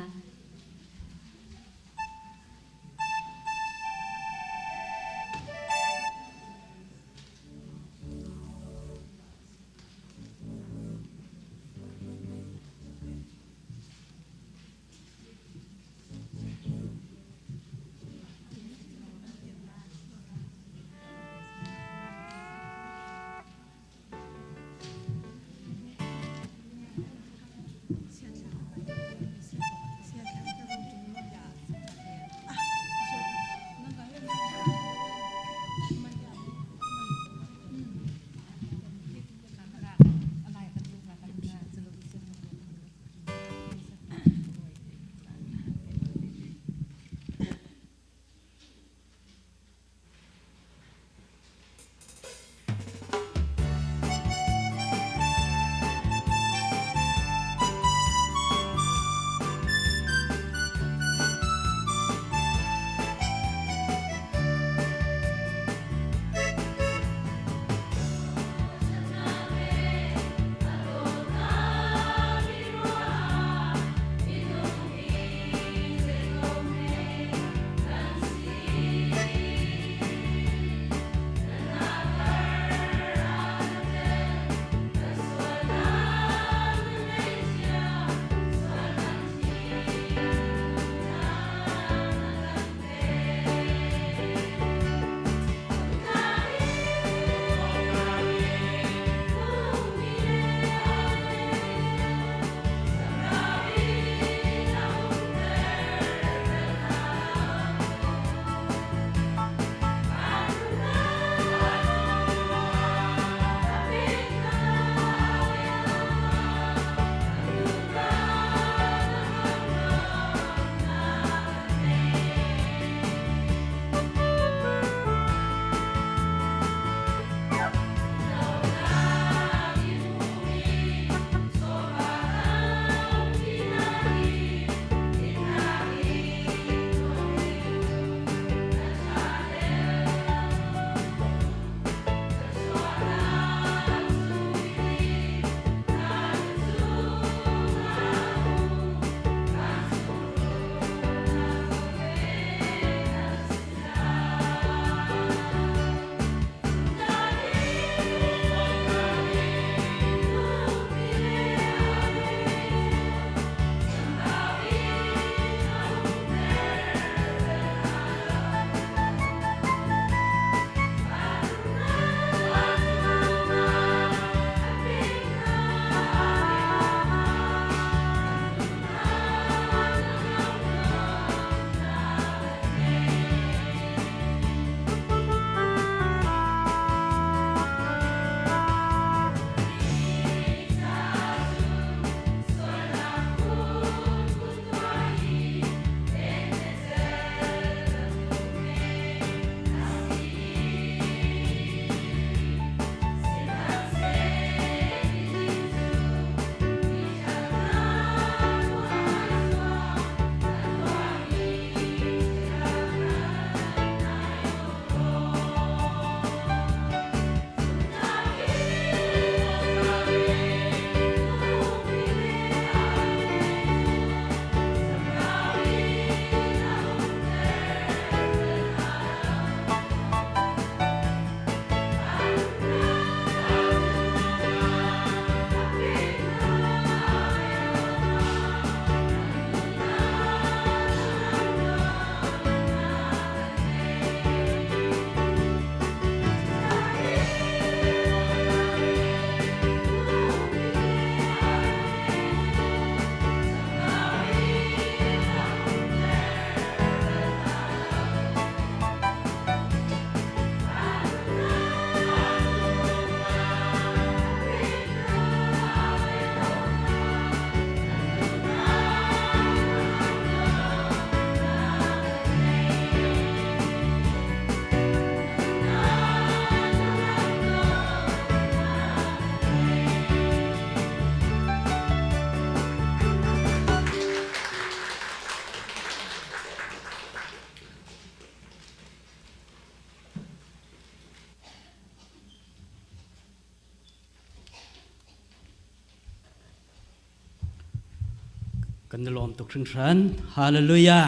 กันลอมตุกถึงฉันฮาเลลูยา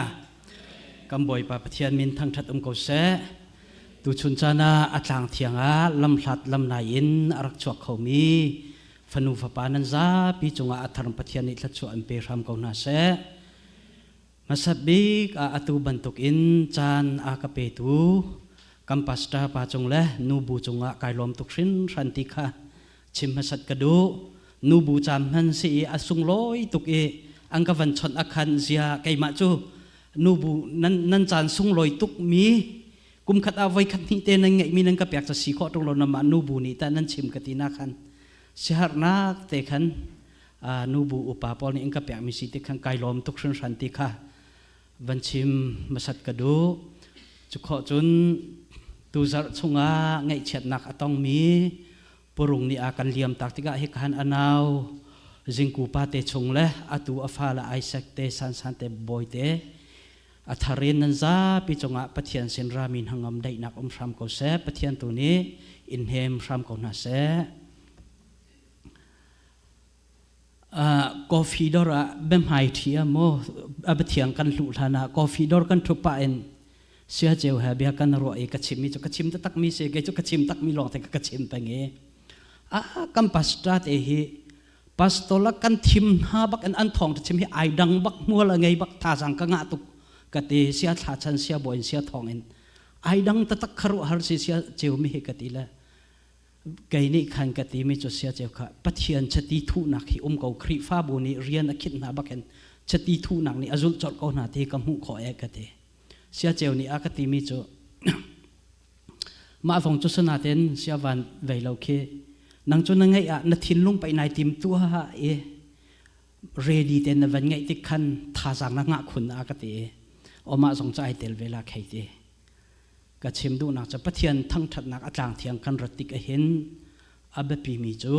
กำบ่อยปาปะเทียนมินทั้งทัดก็เสตุชุนจานาอัตลางเทียงอาลำหลัดลำนายินอรักจวกเขามีฟนูฟปานันซาปีจงอาอัตรปะเทียนอิทลัดชวนเปรามกองนาเสมาสับบิกอาตุบันตุกอินจานอากาเปตูกัมปัสตาปาจงเละนูบูจงอาไกลอมตุกชินรันติกาชิมมาสัดกระดูนูบูจามฮันสีอสุงลอยตุกเออังกวันชนอาคันเสียไกมาจูนูบูนันจานสุงลอยตุกมีกุมขัดเอาไว้ขัดนี้เตนังไงมีนังกับอยากจะสีข้อตรงลนมานูบูนี่แต่นั้นชิมกตินาคันเสียหนักเตคันนูบูอุปาปอลนี่อังกับอยากมีสิทธิ์ขังไกลอมตุกชินรันติกาวันชิมมาสัดกระดูจุขอจนตูจัดชงอาไงเฉียดนักต้องมีปรุงนี่อาการเลี้ยมตักติกาให้ขันอนาวจิงกูปาเตชงเละอาตูอาฟาละไอเซกเตสันเตบอยเตอัธารินนันซาปิจงอาปะเทียนเซนรามินหังอมได้นักอมชามเขาเสปะเทียนตัวนี้อินเฮมชามเขาหน้าเสกอฟีดอร์เบมไฮเทียโมปะเทียงกันหลุดานากอฟีดอร์กันทุบปะเอ็นเสียเจ้าฮะเบียกันรอเอกชิมมีจุกชิมตักมีเสกจุกชิมตักมีลองแต่กชิมไปเงี้ยกัมปัสตราเตหิปัสโตละกันทิมหาบักอันทองชิมให้ไอดังบักมัวละไงบักทาสังกังอาตุกกติเสียชาชันเสียบอยเสียทองเอ็นไอดังตักคารุฮาร์เสียเจ้ามีเหกติละไกนี่ขันกติมีจุเสียเจ้าค่ะปัจเจียนชติทุนักที่เกาครีฟ้าบุนีเรียนคิดนาบักเอ็นชติทุนักนี่อจุลจอดเกาหน้าที่กำหูขอเอกติเสียเจ้านี่อากติมีจุมาฟงจุสนาเตนเสียวันเวลาเคนังจนนังไงนัดทิ้งลงไปในทีมตัวเรดีเตนวันไงที่ขันท่าสังนักงะคุณอากติออกมาสงใจเตลเวลาใครตีก็ชิมดูนักจะปะเทียนทั้งถัดนักอาจารย์เทียงกันรติกเห็นอาเบปีมีจู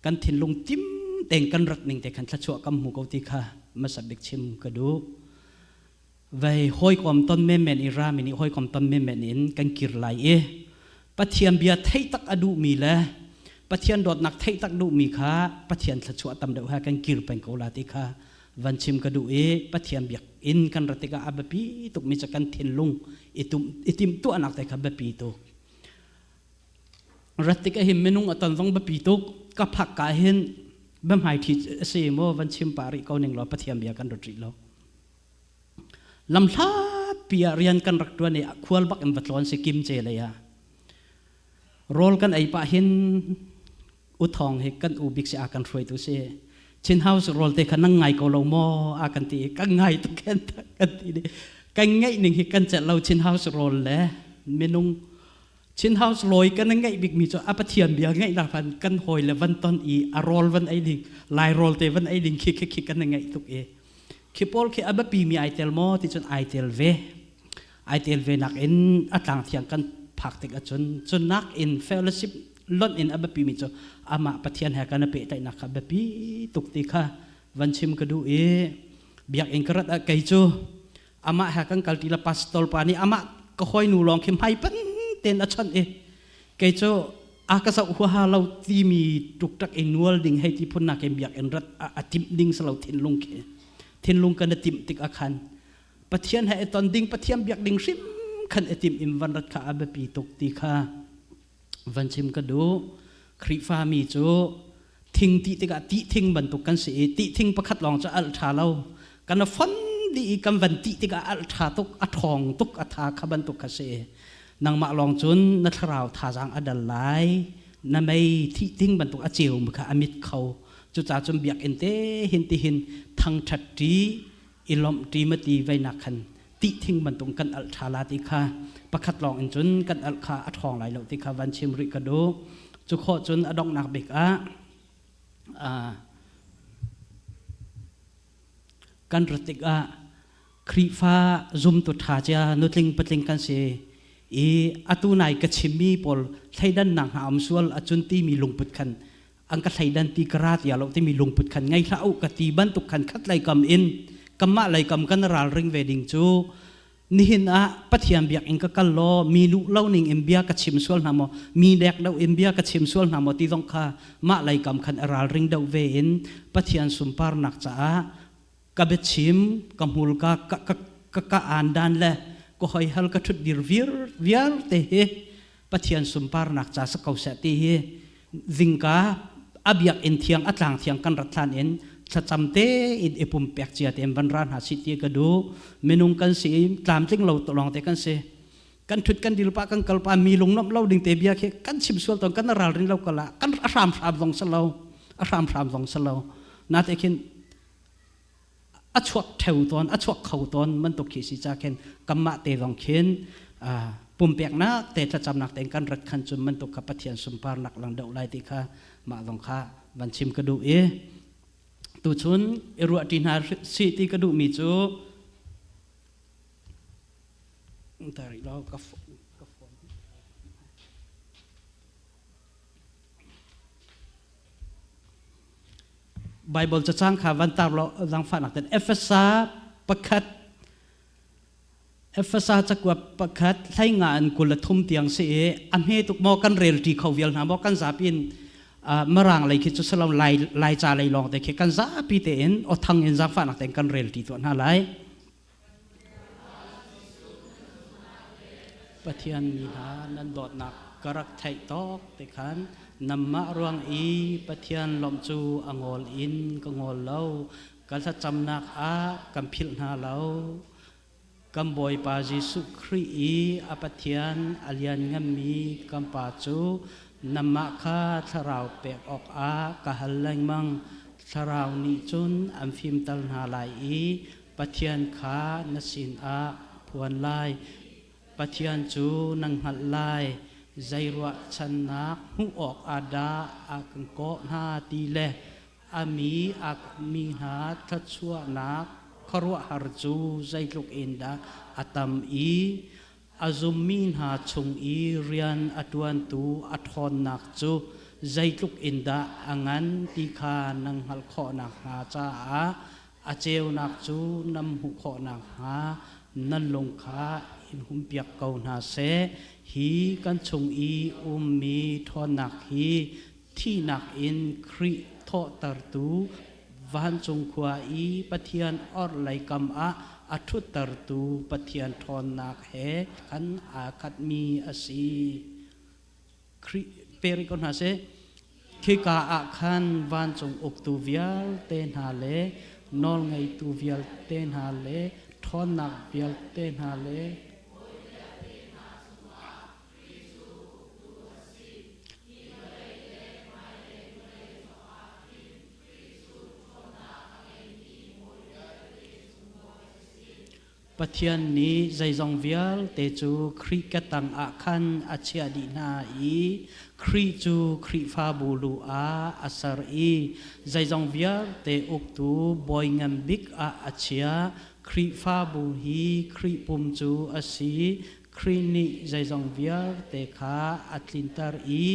กันทิ้งลงติมเต่งกันรัดหนึ่งแต่ขันทัชวกำหูกติค่ะมาสับเด็กชิมก็ดูไว้ห้อยความต้นเมมอิรามินิห้อยความต้นเมมอินกันกิรไลปะเทียนเบียไทยตักอดูมีละปะเทียนดอดนักไทยตักดูมีค่ะปะเทียนทัชวตำเดาหากันกิรเป็นโกลาติค่ะวันชิมก็ดูปะเทียนเบียอินกันรติกาอาเบปีตุกมีจะกันทิ้งลงอิติมตัวนักแต่กับเบปีตุรติกาหิมเมนุงอัตันฟงเบปีตุกกับผักกาเห็นบัมหายที่เสียโมวันชิมปาริเขาหนึ่งรอปะเทียนเบียกันรติโลลำลาปีเรียนกันรักตัวเนี่ยควรบักอันบัดร้อนสิกิมเจเลยอะโรลกันไอปะเห็นอุทองเฮกันอุบิกเสียกันช่วยตัวเสียชินเฮาส์โรลเตขันนั่งไงก็ลงมออากันตีกันไงตุกกันตีดิกันไงหนึ่งเฮกันจะเราชินเฮาส์โรลแหละเมนุงชินเฮาส์ลอยกันไงบิกมีจะอัปเทียนเบียไงดาฟันกันหอยเลยวันตอนอีอารอลวันไอดิงลายโรลเตวันไอดิงคิกกันไงตุกคิปอลคิอาบปีมีไอเทลโมที่จนไอเทลเวนักอินอัตลังเทียงกันผักติกจนนักอินเฟลชิปล้นอินอาบปีมีจะอามาปะเทียนแหกันเปะแต่นักอาบปีตุกติค่ะวันชิมกระดูเบียกอินกระดไกจูอามาแหกันกัลติละปัสตอลปานีอามาก็คอยนูลองเข้มให้เป็นเต็นอัชันไกจูอากาศหัวหาเราที่มีตุกตักอินวัลดิ่งให้ที่พุ่นนักเบียกอินรัดอาทิมดิ่งสลาวทินลงเทินลงกันติมติกอาคันปะเทียนให้ตอนดิ่งปะเทียนเบียกดิ่งชิมคันติมอิมวันรัดข้าอาบปีตกตีข้าวันชิมก็ดูครีฟ้ามีโจทิ้งติกาติทิ้งบรรทุกกันเสียติทิ้งประคัดลองจะอัลชาเรากันฟันดีกันวันติกาอัลชาตุกอัทองตุกอัฐาขบันตุกเสียนางมาลองจนนัทราวทาจังอดัลไลนั่นไม่ที่ทิ้งบรรทุกอเจียวมุขอมิตรเขาจุจ่าจมเบียกเอ็นเตหินติหินทั้งชัดจีอิลอมตีมตีไว้นักขันติทิ้งบรรทุกกันอัลชาลาติคาประคัดลองจนกันอัลคาอัทองไหลเหล่าติคาวันชิมริกาโดจุขอจนอดองนักเบกกันรติกครีฟ้าซุมตุทาจานุติงปติงกันเสอตุนายกชิมีปอลไทยดันนางหามสวลอจุนตีมีลงปุดขันอังกไทยดันตีกราตยาเราที่มีลงปุดขันไงถ้าเอากตีบันตุขันคัดไหลกำอินกำมะไหลกำกันราลริงเวดิงจูนี่เห็นปัทยามเบียกเองก็กันล้อมีลุเล่าหนึ่งเอ็มเบียกชิมสวลนามมีเด็กเราเอ็มเบียกชิมสวลนามที่ต้องข้ามะไหลกำขันราลริงดาวเวนปัทยามสุมปาร์นักจ้า กะเบชิมกะมูลกะอันดันเลยก็หอยฮัลกะทุดดิรวิร์เตเฮปะเทียนสุมปาร์นักจ่าสกาวเสตีเฮดิงกาอับยักอินเทียงอัตลางเทียงกันรัฐานเอ็นสัจำเตอินเอปุ่มเปียกเจียเต็มบรรดาหาสิทธิกระดูเมนุงกันสีตามจิ้งเราตกลงเตกันเสกันทุดกันดิลปะกันกลปามีลงน้ำเล่าดิ่งเตเบียกกันชิมส่วนตอนกันนรารินเราก็ละกันอารามสามลงสลาวอารามสามลงสลาวนาเตคินอัชวกเทวตอนอัชวกเขาตอนมันตกขีสิจากเข็นกัมมะเตลองเข็นปุ่มเปียกนักเตจะจำนักแต่งกันรัดขันจุนมันตกกับปะเทียนสุมปาร์นักหลังเดาไลติค่ะมาลองค่ะวันชิมกระดูตุชุนเอรัวดินาสิติกระดูมีจูแต่เรากับไบเบิลจะจ้างข่าวันตาเราดังฝันนักแต่เอฟเอสาประคัดเอฟเอสาจะกว่าประคัดใช้งานกุลทุ่มเตียงเสียอันให้ตุกมอกันเรลที่เขาเวียนหาบอกกันสาปินมารางอะไรคิดจะสลาวลายจ่าลายลองแต่คิดกันซาปีเตนอทังเอ็นจังฝันนักแต่งกันเรลที่ตัวน่าไรปะเทียนมีหานันดอดนักกระรักไทยตอกแต่ขันนำมะรวงอีปะเทียนลมจูอ่างอลอินก็งอลเล่ากันจะจำนักอากัมพิลนาเล่ากัมบอยปาจิสุครีอีอปะเทียนอเลียนงามีกัมปาจูนำมาข้าทาราวเปกออกอากะฮัลแรงมังทาราวนิจุนอัมฟิมตัลนาลายอีปะเทียนขานสินอาพวนลายปะเทียนจูนังหัดลายใจรัวชนะหูออกอาดาอากังโกนาตีเลอามีอามีหาทัชวนักครัวฮาร์จูใจลุกเอ็นดาอาตัมอีอาซุมมินหาชงอีเรียนอดวนตูอัทอนนักจูใจลุกเอ็นดาอังันตีขานังฮัลขอนักหาจ้าอาเจวนักจูนำหุขอนักหานั่นลงขาอินหุมเปียกเกาหนาเสฮีกันชงอีมีทอนักฮีที่นักอินคริทอตรตูวันจงขวาอีปะเทียนอดไหลกำอัทุตรตูปะเทียนทอนนักเฮขันอาคัดมีอสีคริเปริกอนหาเสคิกาอาคันวันจงอกตูเวียลเตนหาเลนอลไงตูเวียลเตนหาเลทอนนักเวียลเตนหาเลปะเทียนนี้ใจจงเวียลเตจูคริกตังอาคันอาเชียดีนาอีคริจูคริฟาบูลูอาอาสารอีใจจงเวียลเตอุกตูบอยงัมบิกอาเชียคริฟาบูฮีคริปุมจูอาสีครินิใจจงเวียลเตขาอัตลินตารี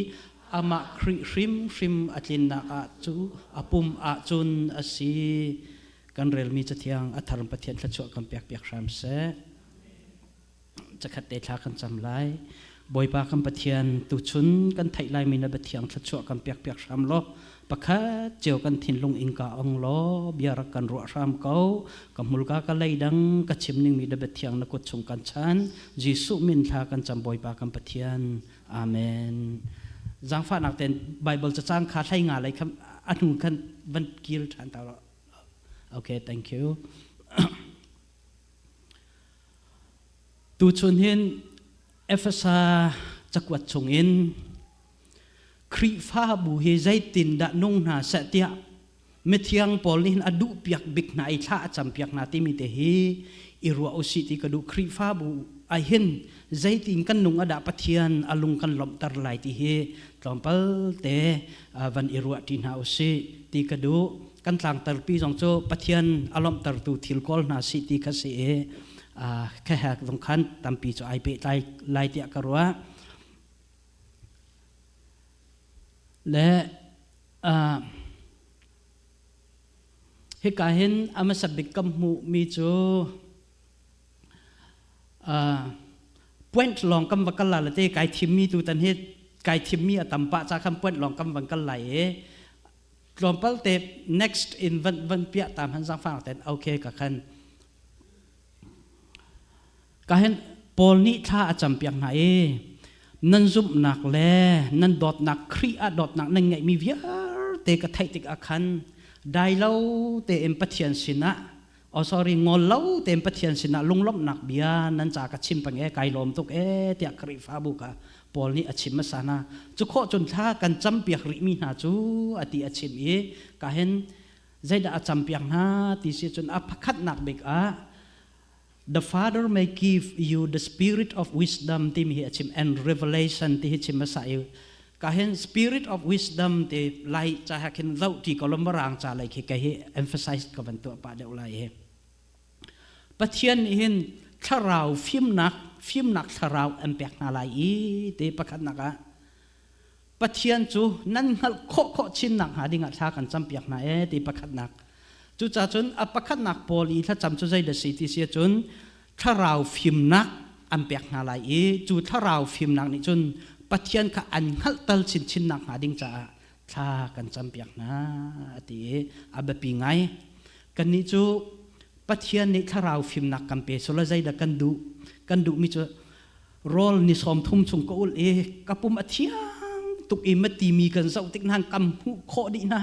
อามาคริริมอัตลินนาอาจูอาปุมอาจุนอาสีกันเรลมีจะเทียงอัฐรมปะเทียนขจวกันเปียกรามเสจะขัดเตชากันจำไลบอยปากันปะเทียนตุชุนกันไทยไลมีนปะเทียงขจวกันเปียกรามล้อปะคะเจียวกันถิ่นลงอิงกาองล้อเบียรักกันรัวรามเก้ากับมุลกากันไลดังกัชิมนิ่งมีนปะเทียงนักชงกันชันจีสุมินทากันจำบอยปากันปะเทียนอาเมนจังฟ้านักเต้นไบเบิลจะจ้างขาใช้งานอะไรครับอันนู้นกันบันกิลทันตลอดOkay, thank you. ตูชนเห็นเอฟเอสาจักวัดชงอินครีฟ้าบุเฮใจตินดะนงนาเสตียเมทียงปอลินอดุเปียกบิกนาอิชาจำเปียกนาติมิเตฮีอิรัวอุสิติกดูครีฟ้าบุไอเห็นใจตินกันนุงอดาปะเทียนอลุงกันลมตรไลติเฮตอมเปลเตวันอิรัวตินาอุสิติกดูกันทางตรปีจงโจปะเทียนอารมณ์ตรตูทิลกอลนาสิติคเสแค่หากตรงขันตามปีจไอเปไลเตียกรัวและเหตุการณ์เห็นอามาสับบิกำมูมีโจป่วนลองกำวังกันละเตไก่ทิมมีตูตันเหตุไก่ทิมมีตัมปะจากคำป่วนลองกำวังกันไหล ลมเปลเต next in วันเปียตามหันสังฟังแต่โอเคกับคันก็เห็นปอลนี่ท่าจำเปียงไหนนั่นซุบหนักแลนั่นดอดหนักครีอาดอดหนักนั่นไงมีเวียเตกไทยติกอาคันได้เล่าเตเอ็มปะเทียนสินะอ๋อ sorry งอเล่าเตเอ็มปะเทียนสินะลุงล้มหนักเบียนั่นจากชิมปังไกลลมตุกเตียครีฟาบุกะปอลนี่อชิมมาสานะจุโคจนท่ากันจำเปียกริมีนาจูอติอชิมก็เห็นใจดาจำเปียงนาติเสียจนอภัคัดหนักเบกThe Father may give you the spirit of wisdom ที่มีอชิม and revelation ที่อชิมมาใส่ก็เห็น spirit of wisdom ที่ไล่จะให้เห็นเราที่กลมบรางจะไล่ที่ก็เห็น emphasize กับวันตัวป่าเดียวไล่ปัจเจียนเห็นถ้าเราฟิล์มนักถ้าเราอันเปียกนาไล่ที่ประคันนักปัจเจียนจูนั่นหัลโคชินนักหาดิ่งท่ากันจำเปียกนาที่ประคันนักจูจ่าจนอประคันนักโพลีถ้าจำจูใจเดสิที่เสียจนถ้าเราฟิล์มนักอันเปียกนาไล่จูถ้าเราฟิล์มนักนี่จนปัจเจียนก็อันหัลตัลชินนักหาดิ่งจะท่ากันจำเปียกนาที่อับปีไงกันนี่จูปัจเจียนนี่ถ้าเราฟิล์มนักกันเปสุลใจเดกันดูมิจูรอลนิสอมทุ่มชงกูกับปุ่มอธิยังตุกมัตีมีกันเจ้าติกนางกำหูโคดีนะ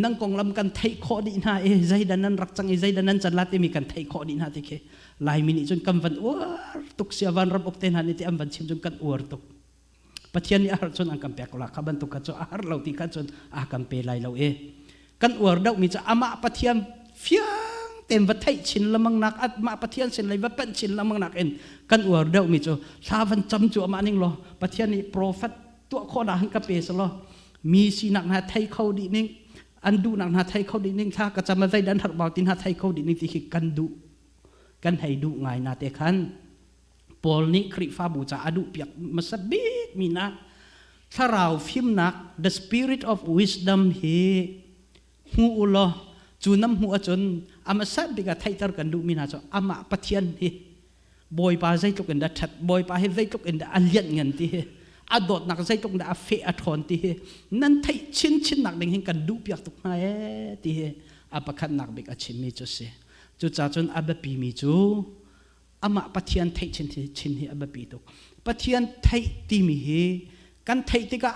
นั่งกองลำกันไทยโคดีนะใจดันนั้นรักจังใจดันนั้นจันลาติมีกันไทยโคดีนะที่เคลายมินิจนกำวันอวดตุกเสียวันรับอกเตนหันนี่ที่อันวันชิมจนกันอวดตุกปัจเจียนนี่อาร์จนอันกำเปียกละขับันตุกกันจนอาร์เราที่กันจนอากัมเปลายเรากันอวดดอกมิจะอามาปัจเจียนเฟียเต็มวัดไทยชินละมังนักอัดมาปะเทียนสินเลยว่าเป็นชินละมังนักกันอวดเดามิจูชาวันจำจัวมานิ่งรอปะเทียนนี่โปรเฟตตัวข้อด่าหังกะเปสลอมีสีนักนาไทยเข้าดีนิ่งอันดูนักนาไทยเข้าดีนิ่งถ้าก็จะมาใจดันถัดบ่าวตินหาไทยเข้าดีนิ่งที่กันดูกันให้ดูไงนาเตคันปอลนี่คริฟาบูจาอดุเปียกมาสบิดมีนักถ้าเราฟิมนัก the spirit of wisdom เฮหูอุลอจูน้ำหัวจนอามาสัตบิกาไทยตรกันดูมินาจอามาปะเทียนที่บอยปาใจตุกันดาชัดบอยปาให้ใจตุกันดาอัลยันเงินที่อดดนักใจตุกันดาเฟอทอนที่นั่นไทยชินนักดึงเห็นกันดูเปียกตุกนายที่อาปะขันนักบิกาชิมิจูเสจูจ่าจนอาบปีมิจูอามาปะเทียนไทยชินที่อาบปีตุกปะเทียนไทยที่มีกันไทยที่ก็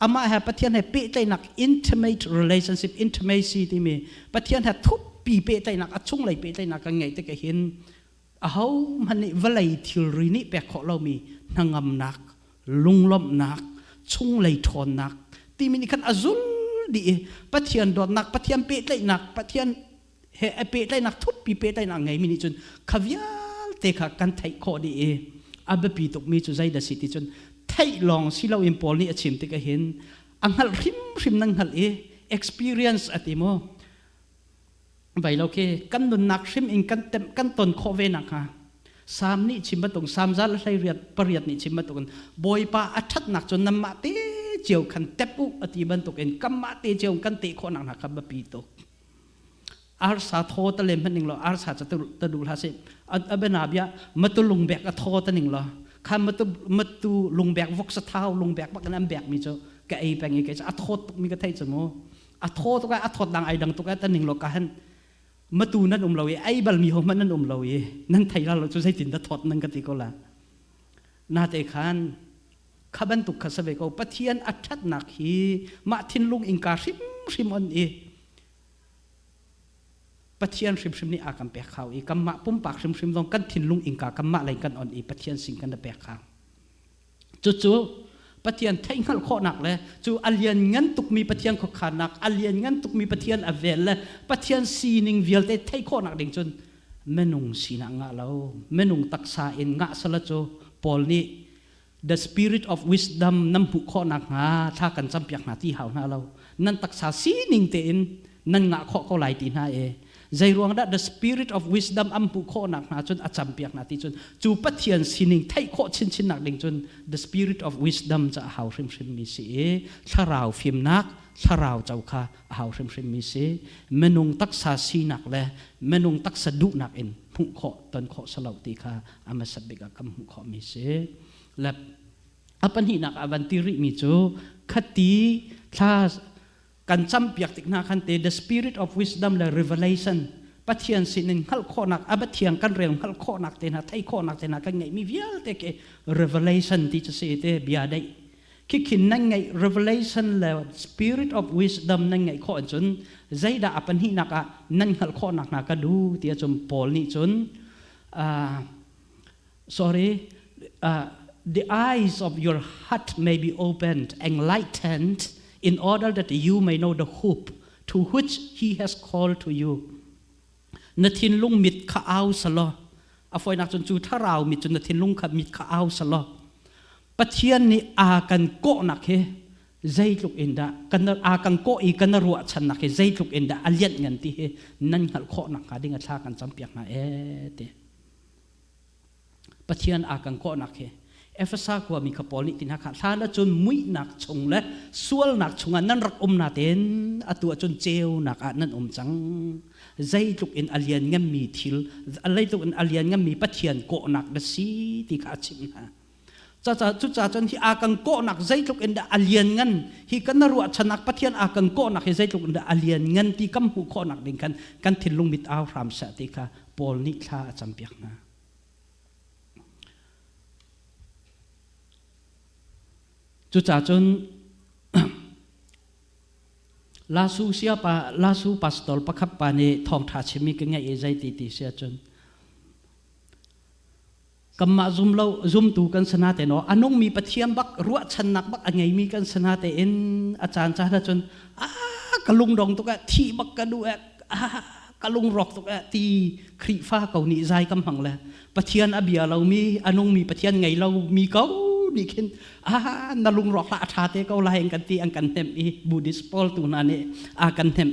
อามาให้ปะเทียนให้เป๊ะใจนัก intimate relationship intimacy ที่มีปะเทียนให้ทุบปีเป๊ะใจนักช่วงไหลเป๊ะใจนักกันไงแต่ก็เห็นเขามันนี่วันไหลทิลรีนี่แปลกของเรามีนางงนักลุงล้มนักช่วงไหลทอนนักที่มีนี่ขันอซุลดีปะเทียนดอดนักปะเทียนเป๊ะใจนักปะเทียนให้เป๊ะใจนักทุบปีเป๊ะใจนักไงมีนี่จนขวิลเตะกันไทยข้อดีอาบปีตกมีจุดใจเดสิติจนไทยลองสิเราอิมพอลนี่ชิมติก็เห็นอังหัลริมนังหัลexperience อติโมไปแล้วเคกันดุนนักริมอิงกันตนโคเวนักฮะสามนี่ชิมมาตรงสามจัลใช้เรียดปริยัตินี่ชิมมาตรงบอยปาอัดนักจนนำมาเตเจียวขันเตปุอติบันตกกัมมาเตเจียวกันเตโคนักนะครับบปีตกอาร์สาโทตะเลมพันหนึ่งหรออาร์สาจะตุลาเซอับนาบยามาตุลุงแบกอโทตะหนึ่งหรอข้ามาตุลุงแบกวกสะเท้าลุงแบกปักน้ำแบกมีเจ้าแกไอแปลงไอแกจะอโทมีกระไทยจมูกอโทตัวก็อโทดังไอดังตัวก็ตะหนึ่งหรอกันมาตูนั่นเราไอ้บัลมีหัวมันนั่นเรานั่นไทยเราจะใช้จินตทอดนั่นกันติโกละนาเตคันข้าบันตุกข้าสเวกเอาปะเทียนอัดชัดหนักฮีมาทินลุงอิงการิมอันปะเทียนริมนี่อากันแปะข่าวกัมมะปุ่มปากริมลองกันทินลุงอิงกากัมมะอะไรกันอ่อนปะเทียนสิงกันแปะข่าวจู่ปะเทียนไทยงันข้อหนักเลยจู่อัลเลียนงั้นตุกมีปะเทียนข้อขาหนักอัลเลียนงั้นตุกมีปะเทียนอเวลเลยปะเทียนซีนิงเวลเตไทยข้อหนักดิ่งจนเมนุงสีนังงะเราเมนุงตักษาอินงะสละจูปอลนี่ the spirit of wisdom น้ำผุข้อหนักงาถ้ากันจำเปียกหน้าที่หาวหน้าเรานั่นตักษาซีนิงเตอินนั่นงะข้อเขาไหลตีหน้าใจรวงได้ the spirit of wisdom อัมพุโคนักนาจนอาจำเปียกนาทีจนจูปัทยันสินิงไทยโคชินนักดิ่งจน the spirit of wisdom จะหาวริมมีสีถ้าเราฟิมนักถ้าเราเจ้าค่ะหาวริมมีสีเมนุงตักษาสีนักเลยเมนุงตักษาดุนักเองพุโคตอนโคสลาวตีค่ะอามาสับเบกกัมพุโคมีสีและอปันหินักอวันติริมีจูคติถ้า กันจำเปียกติกนาคันเต the spirit of wisdom และ revelation ปัจเจียนสินินขัลโคนักอาบัตเทียงกันเรียงขัลโคนักเตนะไทยโคนักเตนะกันไงมีเวียลเตเก revelation ที่จะเสียเตบียได้คิดขินนั่งไง revelation แล้ว spirit of wisdom นั่งไงข้อจนใจด่าปัญหานักอ่ะนั่งขัลโคนักนักก็ดูเตียจนปอลนี่จนsorry the eyes of your heart may be opened enlightened in order that you may know the hope to which he has called to youนาทินลุงมิดข้าเอาสลออาฟอยนักจนจูถ้าเรามิดจนนาทินลุงขับมิดข้าเอาสลอปะเทียนนี่อากันโกนักเฮใจลุกอินดากันอากันโกอีกันรัวชันนักเฮใจลุกอินดาอัลยัดเงินที่เฮนั่นหัลโคนักหาดิ้งอัชากันจำเปียกนาเตปะเทียนอากันโกนักเฮเอฟซากว่ามีขปอลิตินักขาท่าละจนมุยนักชงและสวลนักชงอันนั้นรักนาเตนอตัวจนเจวนักอันนั้นจังใจลุกอินอัลยันงั้นมีทิลอะไรลุกอินอัลยันงั้นมีปะเทียนโกนักเดสีที่ขาชิมนะจุดจนที่อากังโกนักใจลุกอินดาอัลยันงั้นที่กันรัวชนักปะเทียนอากังโกนักใจลุกอินดาอัลยันงั้นที่กำหูโกนักดิ่งกันทิลลุงมิดเอาฟรามเสติกาปอลนิคลาจำเปียกนะจุดจนลาสูเสียปะลาสูปัสตอลปะขับปานีทองถาชิมิกันไงเอใจตีเสียจนกำมาซุ่มตูกันสนาเตนออันนงมีปะเทียมบักรัวชนักบักอันไงมีกันสนาเตเอ็นอาจารย์จ้าจนกะลุงดองตุกะที่บักกะดูกะลุงรอกตุกะตีครีฟ้าเก่านี่ใจกำหังเลยปะเทียนอเบียเรามีอันนงมีปะเทียนไงเรามีเก่านี่เห็นนาลุงรอกละอาชาเตเกาลายกันตีอังกันเต็มบูดิสปอลตุนานี่อากันเต็ม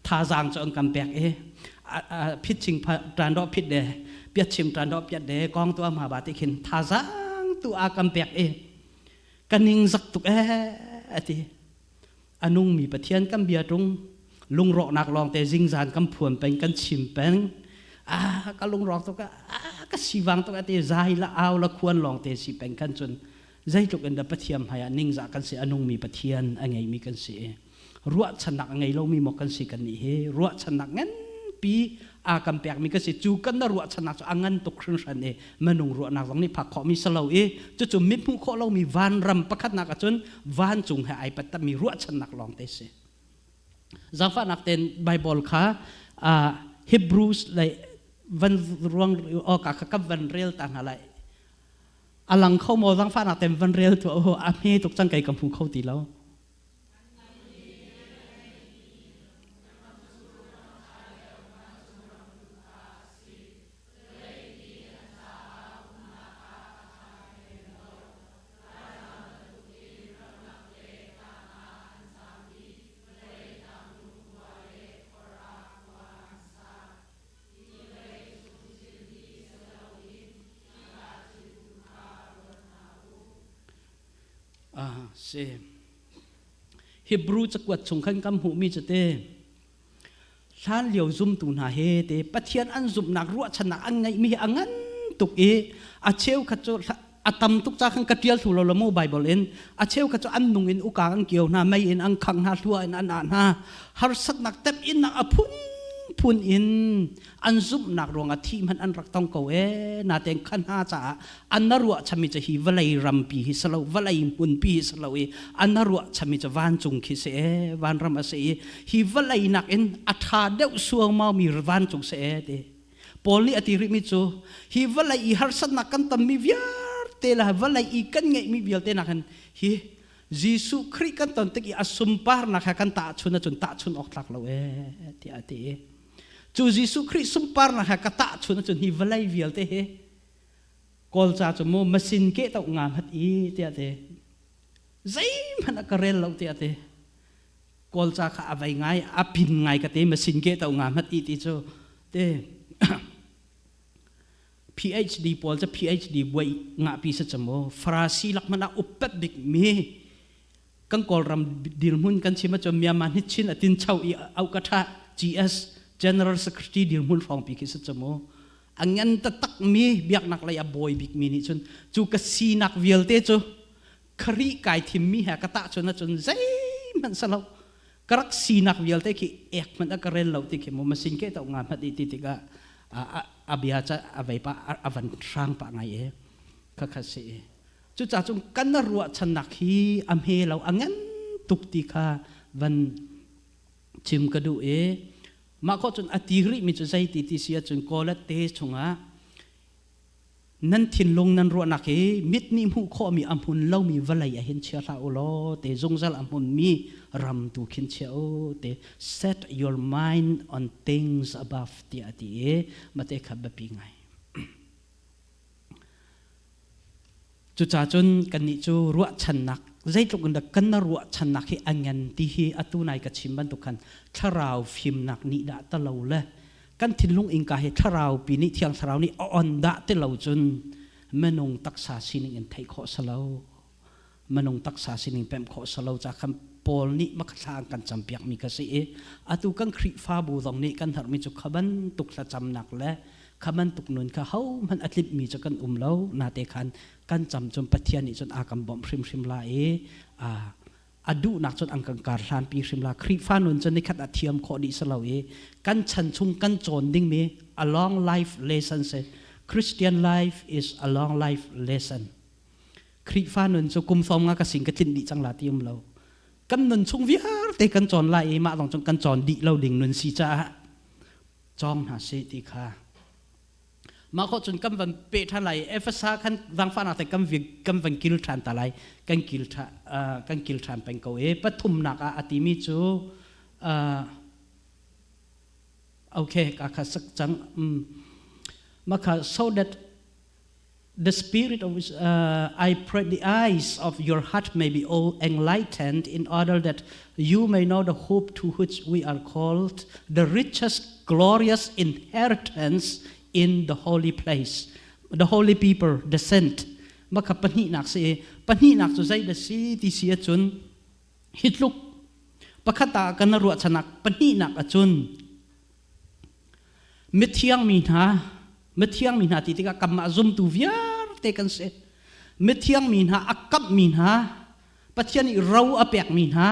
ท่าจางจะอังกันแบกพิชิงตรันดอพิดเดเปียชิมตรันดอเปียดเดกองตัวมาบาติขินท่าจางตัวอากันแบกกันนิงสักตุกตีอนุงมีปะเทียนกันเบียตรงลุงรอกนักลองแต่จิงจานกันผวนเป็นกันชิมเป็นก็ลุงรอกตุกก็สีวังตุกตีใจละเอาละควรลองแต่สีเป็นกันจนใจตุกอันดับปะเทียมหายนิงจากกันเสียอนุงมีปะเทียนอันไงมีกันเสียรัวชนักอันไงเรามีหมกกันสีกันนี่เฮรัวชนักงั้นปีอากันแปลกมีกันสีจูกันน่ะรัวชนักอันงั้นตุกครึ่งชันมันนุ่งรัวนักตรงนี้ผักขอมีสลาวจุมิมุขเรามีวันรำประคัดนักจนวันจุงให้ไอปัตตมีรัวชนักลองแต่เสียจำฟังนักเต้นไบเบิลค่ะฮิบรูสเลยวันรวงออกกับวันเรียลต่างอะไรอลังเข้าโมจังฟ้านักเต็มวันเรียลตัวอาเมตุกจังไก่กำพูเข้าตีแล้วเซฮิบรูจะกวดชงขันกำหูมีจะเตท่านเหลียวซุ่มตูนาเฮเตปะเทียนอันซุ่มนักรัวชนะอันไงมีอันงั้นตุกอาเชลขจรอาตมตุกจากขันกระเทียลถูเราละโมไบเบิลเอ็นอาเชลขจรอันนุงอินอุกาอันเกี่ยวนาไม่อินอันขังนาทัวอินอันนาฮาร์สักนักเต็มอินนักอพุนอินอันซุ่มนักรวงอาทิมันอันรักต้องเกานาเต็งขันหาจ่าอันนรัวชมิจะฮีวลัยรำปีฮิสลาววลัยปุนปีฮิสลาวอันนรัวชมิจะวันจุงคิเสวันรำอาเสฮีวลัยนักอินอัฐาเดวสวงมามีวันจุงเสเดปอลีอติริมิจูฮีวลัยฮาร์สักนักกันตัมมีวิร์เตละวลัยอีกันไงมีวิร์เตนักกันฮีYesus Kristus kan tontek asumpar nak kan tak cun ok tak lawe ti Chu Yesus Kristus sumpar nak tak cun hivalai vial te he kol cha mo mesin ke tau ngam hat i ti zai mana karel lau ti kol cha kha avai ngai apin ngai ka te mesin ke tau ngam hat i ti cho te PhD pol cha PhD buai nga pi sa chamo frasi lak mana upet dik me kan kol ram dirmun kan chima chom miaman hit chin atin chau i au katha GS General Secretary dirmun phong pi ki sa chamo angan tatak mi biak nak laya boy big mini chun chu ka sinak vialte chu khari kai thim mi ha kata chun na chun zai man salau karak sinak vial te ki ek man akarel lau ti ki mo masin ke ta ngam hat ti ti ka abiacha avai pa avan sang pa ngai e kakhase chu cha chung kan na ruwa chanak hi am he lau angan tuk ti kha van chim ka du e ma kho chun atiri mi chu sai ti ti sia chun kola te chunga nan thin long nan ruwa nak he mit ni mu kho mi am hun lau mi valai a hin chia la o lo te zong zal am hun mi ram tu khin chia o te set your mind on things above ti ati e mate kha ba pi ngai chu cha chun kan ni chu ruwa chan nak zai tluk nda kan na ruwa chan nak hi angan ti hi atu nai ka chim ban tu kan tharau phim nak ni da ta lo le kan thin lung ing ka he tharau pi ni thiang tharau ni on da te lo chun manung taksa sining en thai kho salo manung taksa sining pem kho salo cha kham pol ni makthang kan champiak mi ka se e atu kan khri fa bu dong ni kan har mi chu khaban tuk la cham nak le khaman tuk nun ka hau man atlip mi chu kan lo na te khan kan cham chum pathian ni chun akam bom hrim la e adu nak chun angkang kar hlan pi hrim la khri fa nun chun ni khat athiam kho di salo e kan chan chung kan chon ding me a long life lesson se Christian life is a long life lesson khri fa nun chu kum som nga ka sing ka tin di chang la tiam lo kan nun chung viar te kan chon la e ma dong chung kan chon di lo ding nun si cha chong ha se ti kha ma kho chun kam van pe tha lai efasa khan wang fa na te kam van kil than ta lai kan kil than peng ko e pathum na ka ati mi chu okay ka kha sak chang ma kha so that the spirit of I pray the eyes of your heart may be all enlightened in order that you may know the hope to which we are called, the richest glorious inheritance in the holy place, the holy people, the saint. Maka pani nak so zai da si ti sia chun hitluk pakata kana ruwa chanak pani nak achun mithiang min ha ti tika kam azum tu viar te kan se mithiang min ha akap min ha pathian i rau apek min ha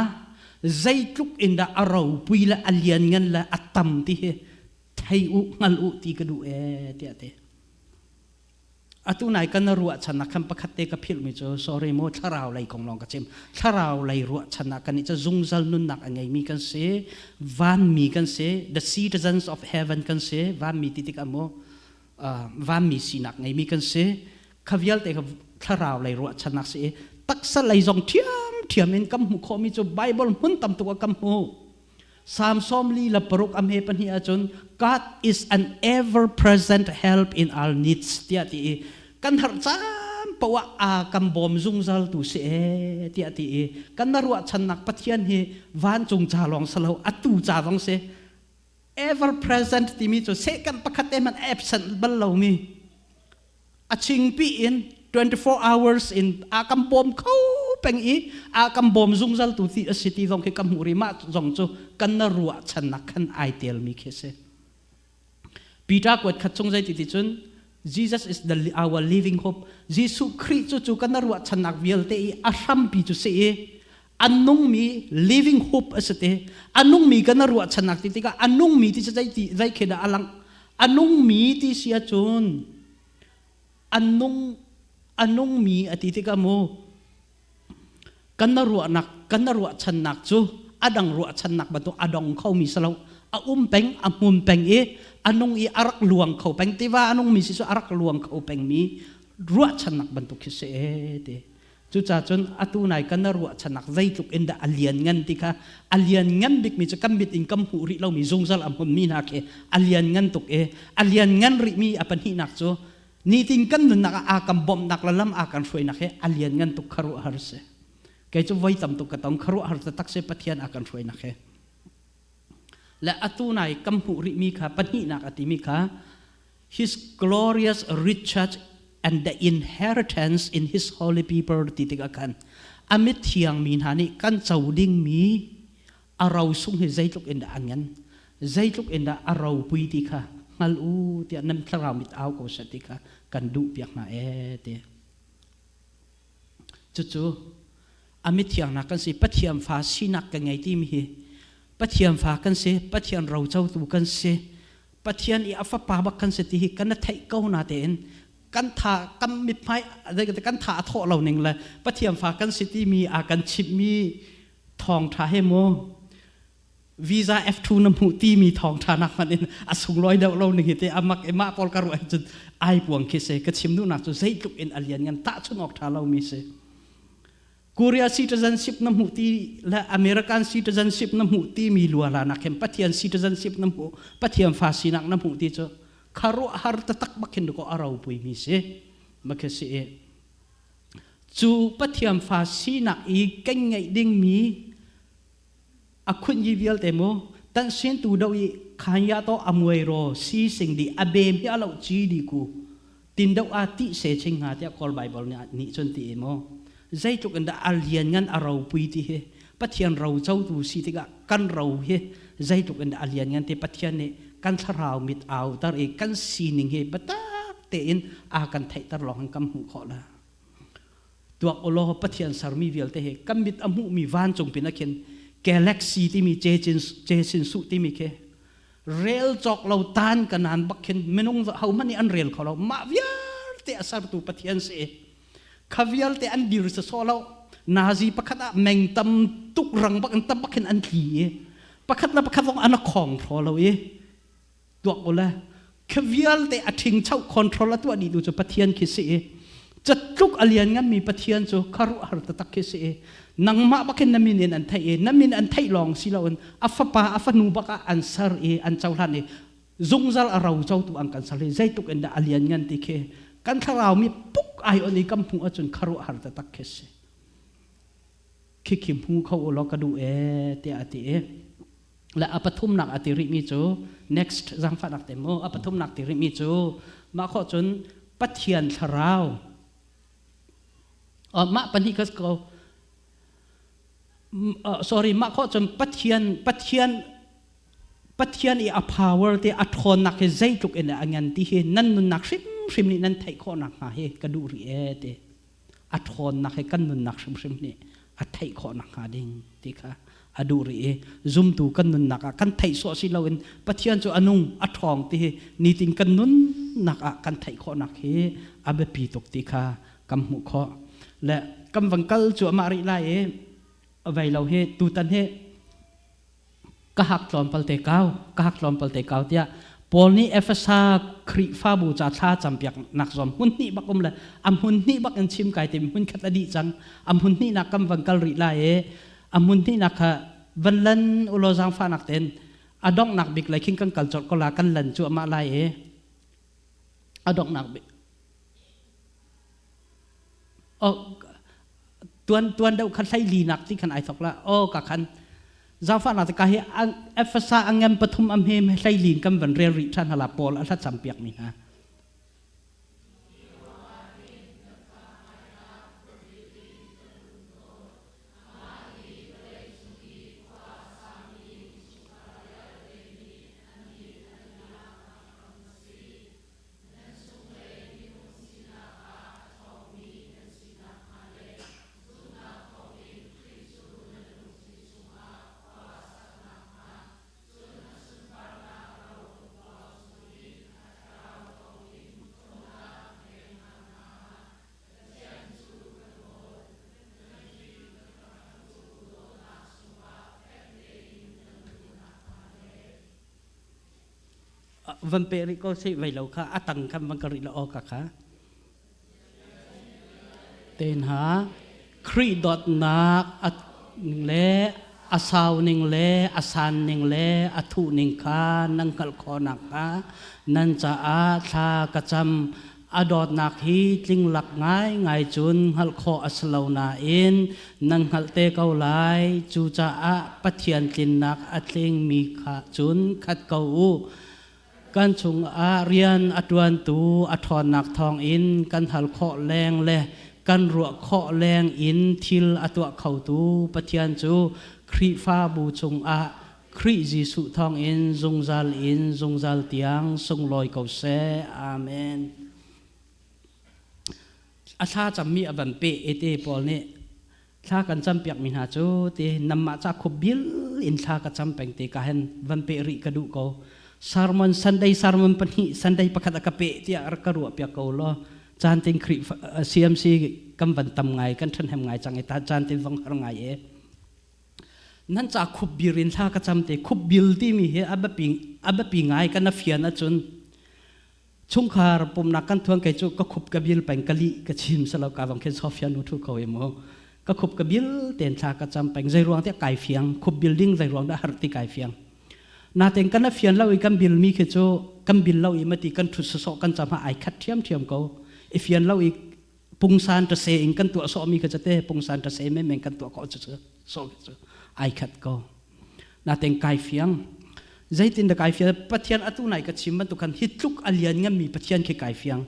zai tluk inda arau puila alian ngan la atam ti he thai u ngal u ti ka du e ti ate atu nai kan ruwa chana kham pakhat te ka phil mi cho sorry mo tharau lai kong long ka chem tharau lai ruwa chana kan ni cha zungzal nun nak angai mi kan se van mi kan se the citizens of heaven kan se van mi titik amo van mi sinak ngai mi kan se khavial te tharau lai ruwa chana se taksa lai zong thiam in kam hu kho mi cho bible mun tam tu kam hu Sam somli la paruk amhe pan hi achun God is an ever present help in our needs tia ti kan har cham pawa a kam bom zungzal tu se tia ti kan narwa channak pathian hi van chung cha long salo atu cha wang se ever present ti mi cho se kan pakhate man absent ballo mi aching pi in 24 hours in akam bom khau peng i akam bom zungzal tu ti city zong ke kam huri ma zong chu kan na ruwa channak khan ai tel mi khese pita kwat khat chung jai ti chun Jesus is our living hope Jesus Christ chu kan na ruwa channak vial te i ahram pi chu se anung mi living hope asate anung mi kan na ruwa channak ti ka anung mi ti jai kheda alang anung mi ti sia chun anung mi ati ti ka mo kan na ruwa channak chu adang ruwa channak ba to adong khau mi salo a peng a mun peng e anung i arak luang khau peng tiwa anung mi si so arak luang khau peng mi ruwa channak ban to khise te chu cha chun atu nai kan na ruwa channak zai tuk inda alian ngan ti ka alian ngan bik mi cha kam bit in kam hu ri lo mi zungzal am hun mi na ke alian ngan tuk e alian ngan ri mi apan hi nak chu ni tin kan nun na akam bom nak lalam akan shoi na ke alian ngan tuk kharu har se kay chu vai tam tu katong kharu har ta tak se pathian akan shoi na khe la atunai kam hu ri mi kha pani nak ati mi kha his glorious riches and the inheritance in his holy people titika kan amit thiang min hani kan chauding mi arau sung he zaitluk in da angan zaitluk in da arau pui ti kha ngal u ti nam tharau mit au ko satika kan du piak na te chu amit thiang na kan si pathiam fa sinak ka ngai ti mi ปัทยามฟ้ากันเสปัทยามเราเจ้าตูกันเสปัทยามอีอัฟปาบักกันเสติกันนัทไทเก้านาเตนกันถากันมิดไม้อะไรกันถาโถเราหนึ่งเลยปัทยามฟ้ากันเสติมีอากันชิบมีทองทาให้โมวีซ่า F2 น้ำหูตีมีทองทานักมันเองสุงลอยเดาเราหนึ่งเหตุอามักมาปอลการุไอจุดไอปวงเคเสกชิมดูนักจุดใจจุกเอ็นอเลียนกันตาชุนออกทาเรามีเสKorea citizenship น้ำหูตีและ American citizenship น้ำหูตีมีลัวลานักเข็มปัทยัน citizenship น้ำหูปัทยันฟาสินักน้ำหูตีจ้ะคารุหาร์ตตักบักเห็นดูก็อาราปุยมีเสมักเสจูปัทยันฟาสินักอีเก่งไงดิ่งมีอาคุณยีวิลเตโมตันเซนตูดาวีขายาโตอมวยโรซีสิงดีอเบมที่อาเราจีดีกูตินดาวอาติเสชิงหาที่คอลไบเบิลเนี่ยนี่จนตีโมใจจุกันดาอัลเลียนงันอาเราปุยที่เฮปัทยันเราเจ้าตูสิติกะกันเราเฮใจจุกันดาอัลเลียนงันที่ปัทยันเนี่ยกันทราวมิดเอาตาเอกันซีนิงเฮปัตตาเตอินอากันไทยตลอดหังกำหูขอละตัวโอโลปัทยันสารมีวิลเตเฮกัมมิดอมุมีวานจงเป็นนักเขียนGalaxy ที่มีเจสินสุที่มีแค่เรลจอกเราตานกันนานบักเห็นไม่นุ่งเขามันนี่อันเรลเขาเรามาวิลเตะสารตูปฏิยันเสขวิลเตะอันดิริสโซเรานาซีประคัตแมงตำตุกรังบักอันตำบักเห็นอันทีประคัตต้องอันของทอเราตัวกูละขวิลเตะทิ้งเช่าคอนโทรลตัวดีดูจะปฏิยันคิดเสจัดลุกอเลียนงั้นมีปฏิยันจะคารุหาร์ตตักคิดเสนังมาบักเห็นน้ำมินอันไทยน้ำมินอันไทยลองสิเราอัฟปาอัฟนูบักอันซาร์อันเจ้าหลานจงจัลเราเจ้าตัวอันกันสาลีใจตุกันดาอเลียนงั้นที่เคกันถ้าเรามีปุ๊กไออนี่กำพุงจนคารุหาร์ตตักคิดเสคิมพุงเขาโลกดูเตอติและอปทุมนักอติริมิจู next จังฟัดนักเตโมอปทุมนักติริมิจูมาข้อจนปัทยันทราวมาปนิกัสเขาsorry มาข้อจนปัทยันอีอาพาวเวอร์ที่อัดคนนักใจจุกเอ็นอันยันที่เห็นนั่นนุนนักชิมนี่นั่นไทยข้อนักหาเฮกระดูรีเตอัดคนนักกันนุนนักชิมนี่อัดไทยข้อนักหาดิ่งที่ค่ะอดูรีซุ่มตูกันนุนนักกันไทยส่วนสิเราเอ็นปัทยันจูอนุงอัดทองที่นี่ติงกันนุนนักกันไทยข้อนักเฮอาเบปีตกที่ค่ะกำหูข้อและกำวังกัลจูมาริไลเอาไว้เราเฮตูตันเฮกะหักลอมปัลเตกาวเตียปอลนี่เอฟซาคริฟาบูจ่าชาจำเปียกนักซอมหุ่นนี่บักอมเลยอัมหุ่นนี่บักอันชิมไก่เต็มหุ่นขัดอดีจังอัมหุ่นนี่นักกำวังกัลริไลอัมหุ่นนี่นักวันลันอุโลจังฟ้านักเต็นอดองนักบิกเลยคิงกันกัลจอดก็ลากันลันจูมาไลอดองนักบิกตัวเดาขันไซลีนักที่ขันไอสักละกะขันจาฟ้านักที่กะเฮเอฟซาอังเงินปฐุมอัมเฮมไซลีนกันวันเรียริชันฮลาปอลอัลทัดจำเปียกนี่ฮะวันเปริก็ใช่ไว้เราค่ะอัตังคำวันกริละออกค่ะเต็นหาครีดอดนักอัดนิงเล่อาสาวนิงเล่อาสานนิงเล่อัทุนิงคานังกัลคอนักค่ะนันจะอาชากระจำอดอดนักฮีจิงหลักง่ายจุนฮัลคออัสลาวนาอินนังฮัลเตเกาไลจูจะอาปัทยันจินนักอัดลิงมีขาจุนขัดเกากันชงอาเรียนอดวนตูอทอนนักทองอินกันหัลเคาะแรงเลยกันรัวเคาะแรงอินทิลอตัวเขาตูปฏิยันจูครีฟ้าบูชงอาครีจิสุทองอินจงจัลเตียงทรงลอยเกาเซอาเมนอาชาจำมีอบันเปเอเตปอลเนี่ยถ้ากันจำเปียกมินาจูเตนำมาจากขบบิล in tha ka cham peng te ka hen van pe ri ka du ko sermon sermon pani Sunday pakhat ka pe ti ar ka ru pya ko lo chan ting khri CMC kam van tam ngai kan than hem ngai chang ta chan tin vong har ngai e nan cha khub birin tha ka cham te khub bil ti mi he abapi ngai kan na fian a chun chung khar pum na kan thuang ke chu ka khub ka bil peng kali ka chim salo ka vong khen sofia nu thu ko emo ka khub ka bil ten tha ka cham peng zai ruang te kai fiang khub building zai ruang da har ti kai fiang na teng kan na fian lo i kan bil mi ke chu kan bil lo i mati kan thu so kan cham ha ai khat thiam ko i fian lo i pungsan ta se ing kan tu so mi ka chate pungsan ta se me meng kan tu ko chu so ai khat ko na teng kai fiang zai tin da kai fiang pathian atu nai ka chim ban tu kan hitluk alian ngam mi pathian ke kai fiang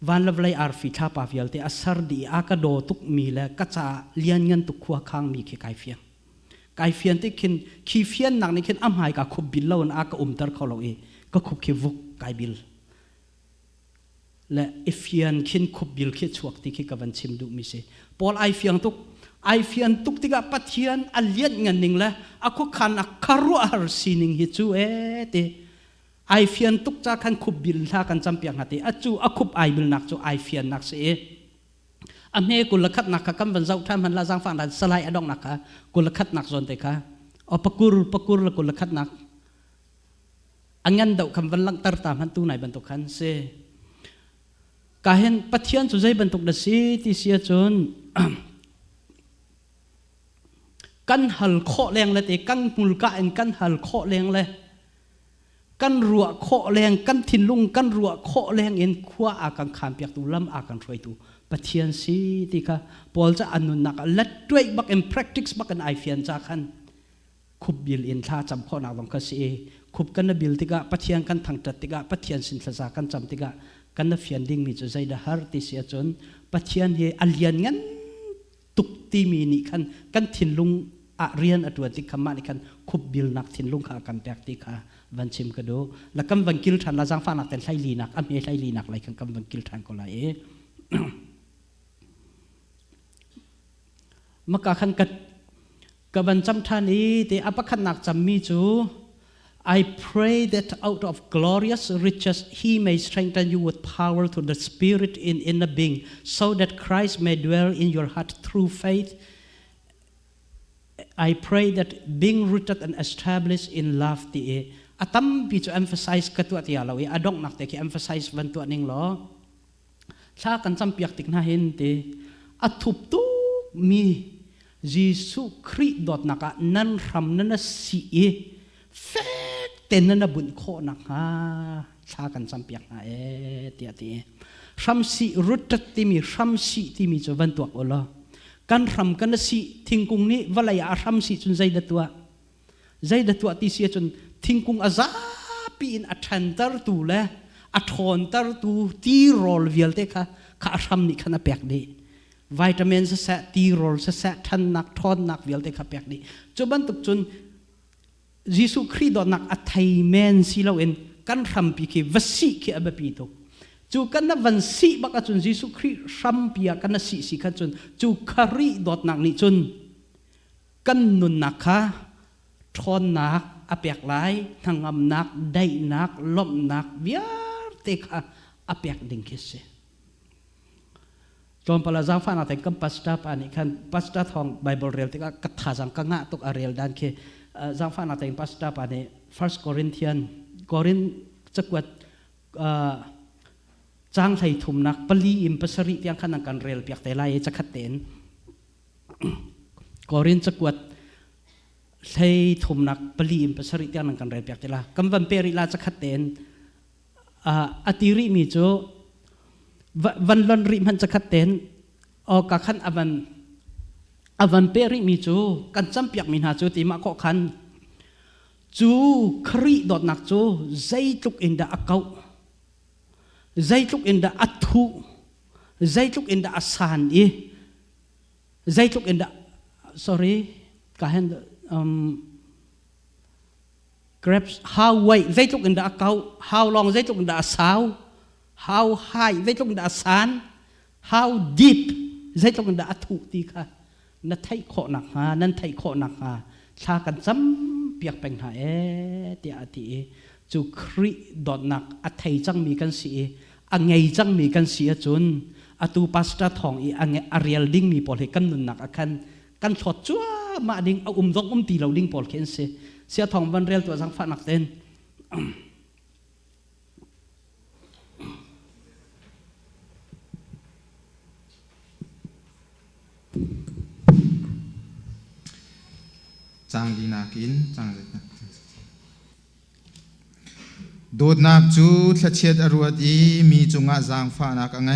van lavlai ar fi tha pa fial te asar di aka do tuk mi la ka cha lian ngan tu khwa khang mi ke kai fiang te kin khi fian nak ni kin am hai ka khub bil lon aka tar kholo e ka khub ke vuk kai bil la ifian kin khub bil ke chuak ti ke ka van chim du mi se pol ai fian tuk tiga pathian alian ngan ning la aku khan akaru ar sining hi chu e te ai fian tuk cha khan khub bil tha kan champiang hati achu akhub ai bil nak chu ai fian nak se amhe kulakhat nak ka kam van zau tham han la jang fa na salai adong nak ka kulakhat nak zon te ka o pakur la kulakhat nak angan dau kam van lang tar tam han tu nai ban tu khan se kahen pathian chu zai ban tuk da si ti sia chon kan hal kho leng le te kan mul ka en kan hal kho leng le kan ruwa kho leng kan thin lung kan ruwa kho leng in khwa a kan kham piak tu lam a kan throi tu pathian si ti ka pol cha anun nak lat twai bak em practice bak an ai fian cha khan khub bil in tha cham kho na wang ka si khub kan na bil ti ka pathian kan thang tat ti ka pathian sin tha kan cham ti ka kan na fian ding mi chu zai da har ti sia chon pathian he alian ngan tuk ti mi ni khan kan thin lung a rian atwa ti khama ni khan khub bil nak thin lung kha kan pek ti kha van chim ka do la kam van kil than la jang fa nak ten hlai li nak am he hlai li nak lai kam van kil than ko la e maka khan ka van cham than ni te apakhan nak cham mi chu I pray that out of glorious riches he may strengthen you with power through the Spirit in inner being, so that Christ may dwell in your heart through faith. I pray that being rooted and established in love, atam pi to emphasize katu at yalawi adong nak te ki emphasize bantu aning lo sa kan cham piak tik na hin te athup tu mi Jesu Christ dot naka nan ram na si e fek ten na bun kho nak ha sa kan cham piak na e ti ati ram si rooted ti mi ram si ti mi cho bantu ola kan ram kan si thingkung ni walaya ram si chun zai da tua ti sia chun thingkung aza pi in athantar tu le athon tar tu ti rol vial te kha ram ni khana pek de vitamin sa ti rol sa than nak thon nak vial te kha pek de choban tuk chun Jesu Christ do nak athai men silo en kan ram pi ki vasi ki abapi to chu kan na van si baka chun Jesu Christ ram pia kan na si kha chun chu khari dot nak ni chun kan nun nak kha thon nak apek lai thangam nak dai nak lom nak biar te kha apek ding kise chon pala jang fa na te kam pasta pa ni khan pasta thong Bible real te ka katha jang ka nga tok arel dan ke jang fa na te pasta pa ne 1 Corinthian chakwat chang thai thum nak pali im pasari tiang khan kan rel piak te lai chakhat ten Corin chakwat thai thum nak pali im pasari tiang kan rel piak te la kam van peri la chakhat ten atiri mi cho van lon ri man chakhat ten o ka khan avan peri mi chu kan cham piak min ha chu ti ma ko khan chu khri dot nak chu zai tuk in da akau zai tuk in da athu zai tuk in da asan e zai tuk in da sorry kahen grabs how wide zai tuk in da akau how long zai tuk in da asau how high zai tuk in da asan how deep zai tuk in da athu ti kha na thai kho nak ha nan thai kho nak ha ชากันจำเปียกเป็นหาเตียตีจูครีดอดนักอัฐยจังมีกันสีอังไงจังมีกันสีจุนอตูปัสตาทองอังไงอารียลดิ้งมีปอลเฮกันนุนนักกันกันชดจัวมาดิ้งเอาดงตีเราดิ้งปอลเคนเสียทองวันเรียลตัวสังฟันนักเต้นจางดีนักอินจางเลยนะโดดนักจูทะเชียดอรวดอีมีจงอาจางฟ้านักไง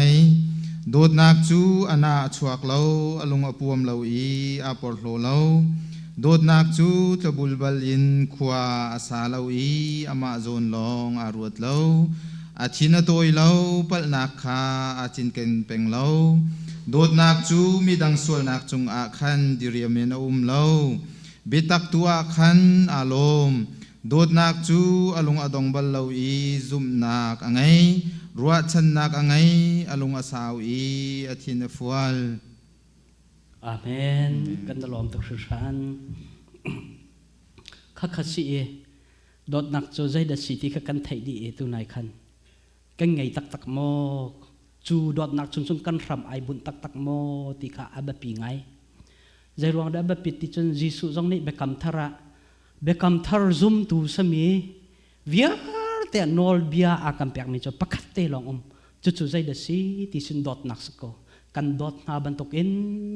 โดดนักจูอนาชวกเลาอลงอปวมเลาอีอาปอร์โลเลาโดดนักจูตะบุลบัลอินขวาอาสาเลาอีอามาโซนลองอารวดเลาอาชินโตยเลาปัลนักขาอาจินเกนเปงเลาโดดนักจูมีดังส่วนนักจงอาคันดิเรียเมนเลาบิตักตัวขันอารมณ์โดดนักจูอลงอดงบัลลาอีซุมนักอังไงรัวชันนักอังไงอลงอาสาวอีอาทินฟัลอาเมนกันตลอดตุกชันข้าขสีโดดนักจูใจดัชที่ข้ากันไทยดีตัวนายขันกันไงตักโมจูโดดนักชุนกันรำไอบุญตักโมที่ข้าอาบปีไงใจรวงได้แบบปิดที่จนยิสุจงนี้เบคำทาร์ซุมตูสมีเวียร์แต่นอลเบียอาคัมเปียกมิจปักเตลองจุใจเดสีที่สินดอทนักสกอกันดอทนาบันตุกิน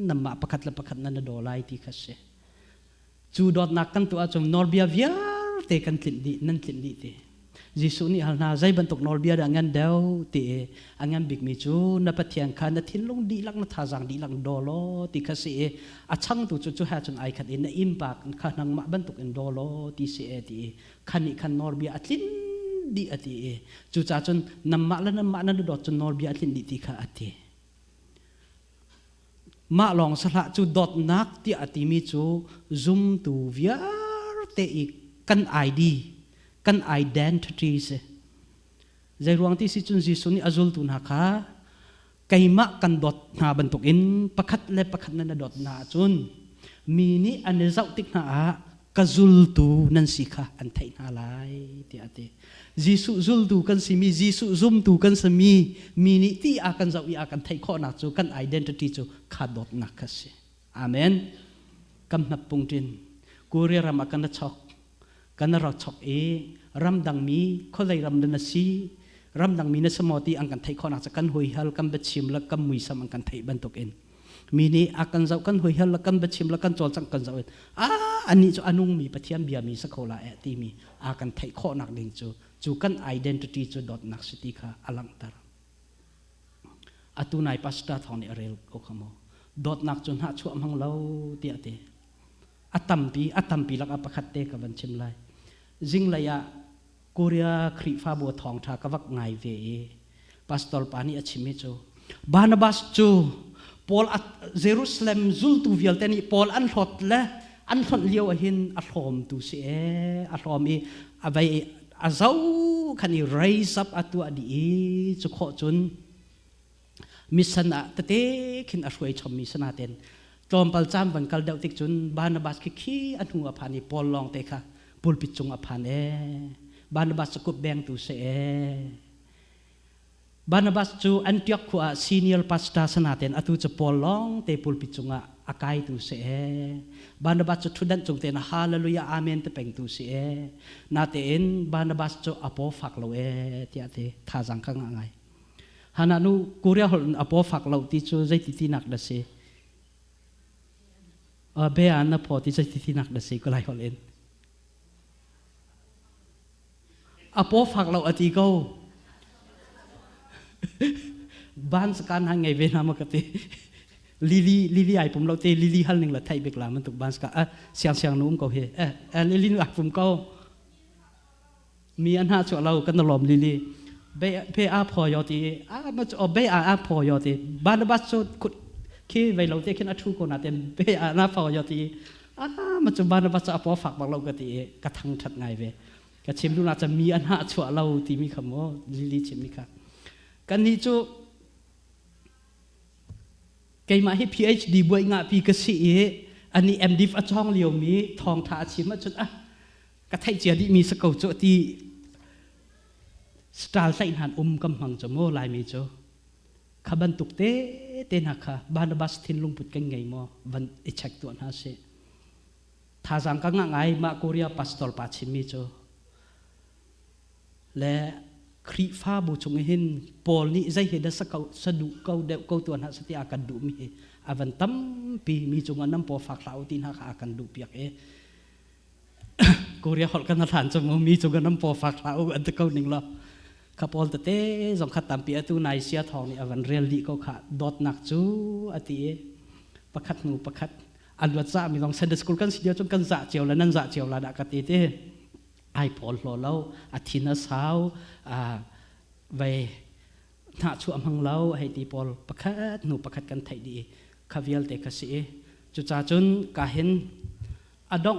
นำมาปักนันดอลายที่ขัดจูดอทนักกันตัวจงนอลเบียเวียร์แต่กันติดดีนั่นติดดีเตยิสุนี่ฮัลนาใจบันตุกนอลเบียดังงั้นเดาเตอังงั้นบิกมิจูนับเทียงขันนัดทิ้งลงดีลักนัดทาจังดีลักดอลที่ขัดอาช่างตัวจุหาจนไอขัดอินอิมปากขันนังมาบันตุกอินดอลที่เสียที่ขันอีขันนอลเบียอัดลินดีอัดจูจ่าจนนำมาแล้วนำมานั่นดอจนนอลเบียอัดลินดีที่ขัดอัดมาลองสละจูดอทนักที่อัดมิจูซุมตูเวียร์เตอีกันไอดีกัน identity เสใจรวงที่สิจุนจิสุนี่อาจุลตุนหาค่ะไก่มะกันดอทนาบรรทุกอินประคัดเล็บประคัดนันดอทนาจุนมีนี่อันเจ้าติกนากะจุลตูนันสิค่ะอันไทยนาลายที่อาเตจิสุจุลตูกันสิมีจิสุซุมตูกันสมีนี่ที่อากันเจ้าอีอากันไทยข้อนักจูกัน identity จูขาดดอทนักเสอาเมนกำนับปุ่งจินกูเรียรำอากันนัดช็อกกันรักชกรำดังมีเขาเลยรำดันสีรำดังมีนัสมอตีอังกันไทยคนอาจจะกันหุยฮัลกันเบ็ดชิมและกันมุยซ้ำอังกันไทยบรรทุกเองมีนี่อากันเจ้ากันหุยฮัลและกันเบ็ดชิมและกันโจรสังกันเจ้าเองอันนี้จะอนุมีปะเทียมเบียมีสักโคลาตีมีอากันไทยข้อนักเด้งจูกัน identity จูดอทนักสติค่ะอลังตารอตุนายปัสตาทองนี่เรลโอขโมดอทนักจนหาชั่วมังเล่าเตียเตอัตตัมปีลักอปะคัตเตกับบัญชิมไลจิงเลยะกูเรียคริฟาบัวทองทากวักไงเวปัสตอลปานีอชิมิโจบานาบัสโจปอลเยรูซาเล็มจุลตูวิลเตนีปอลอันหดละอันหดเลี้ยวหินอัลโฮมตูเสอัลโฮมีอะไรอาเจ้าคันนี้ไรซับอัตัวดีจุขจุนมิสนาตเตขินอช่วยชมมิสนาเตนตอมปัลจามบันกัลเดาติกจุนบานาบัสขี้อันหัวพานีปอลลองเตค่ะปุลปิจงอภันบานาบัสกุบแบงตูเสบานาบัสจูอันติอกขวาซีเนียลปัสตาสนาเตนอตุจะปอลลองเตปุลปิจงอากายตูเสบานาบัสจูทุดันจงเตนฮาเลลูยาอาเมนเตเป็งตูเสนาเตนบานาบัสจูอโปฟักโลเตียเตท่าจังข้างไงฮานานูกูเรียกอโปฟักโลที่จูใจตินักเดเสเบียนพอที่ใจตินักเดเสก็ไล่ฮอลเอนอโปฟักเราอติโกบ้านสการหางไงเวนามากติลิลี่ไอผมเราเตลิลี่ฮัลหนึ่งละไทยเบกลามันถูกบ้านสการเสียงนุ่มก็เฮลิลี่ไอผมก็มีอันหาชัวเรากันตลอดลิลี่เบอาพอยอตีมาจะเบอาพอยอตีบ้านบัสโซคีไวเราเตคินอัทุกคนนะเต็มเบอาพอยอตีมาจะบ้านบัสอโปฟักบางเรากติกระทั่งทัดไงเวกระเชมดูน่าจะมีอันหาชัวเราที่มีคำว่าลิลิเชมิค่ะกันนี้จูไกมาให้ PhD บวยงาปีกษี อันนี้เอ็มดิฟช่องเลียวมีทองทาชิมจุดกระไทเจียดีมีสกาวโจที่สตาร์ไซน์หันกำหังจมูลายมีโจขบันตุกเตนักค่ะบานบัสทินลุงปุดกันไงมอวันอิชักตัวน่าเสท่าสังกังไงมาโคเรียปัสตอลปัชิมีโจและครีฟ้าบุชงเห็นปอลนี่ใจเห็นสกาวสะดุเกาเดวเกาตัวน่าสติอากันดูมีอาวันตั้มปีมีจงอันน้ำปอฝักเหลาตินหักอากันดูเปียกโคเรียหดกันนาทานจมูมีจงอันน้ำปอฝักเหลาอันตะเกาหนึ่งละข้าพอลเต้จงขัดตามปีตัวนายเสียทองนี่วันเรียลดีก็ขาดอทนักจูอติประคัดนูประคัดอันวัดจ่ามีต้องเซนเดสกุลกันสิเดียวจงกันจ่าเจียวและนั่นจ่าเจียวละดักติเต้ไอพอลโลเล่าอาทิตย์น่ะสาวไปหน้าช่วงมังเล่าให้ตีพอลประคัดนูประคัดกันไทยดีข้าเวียลเตกสิจุจ่าจนกาเห็นอดอง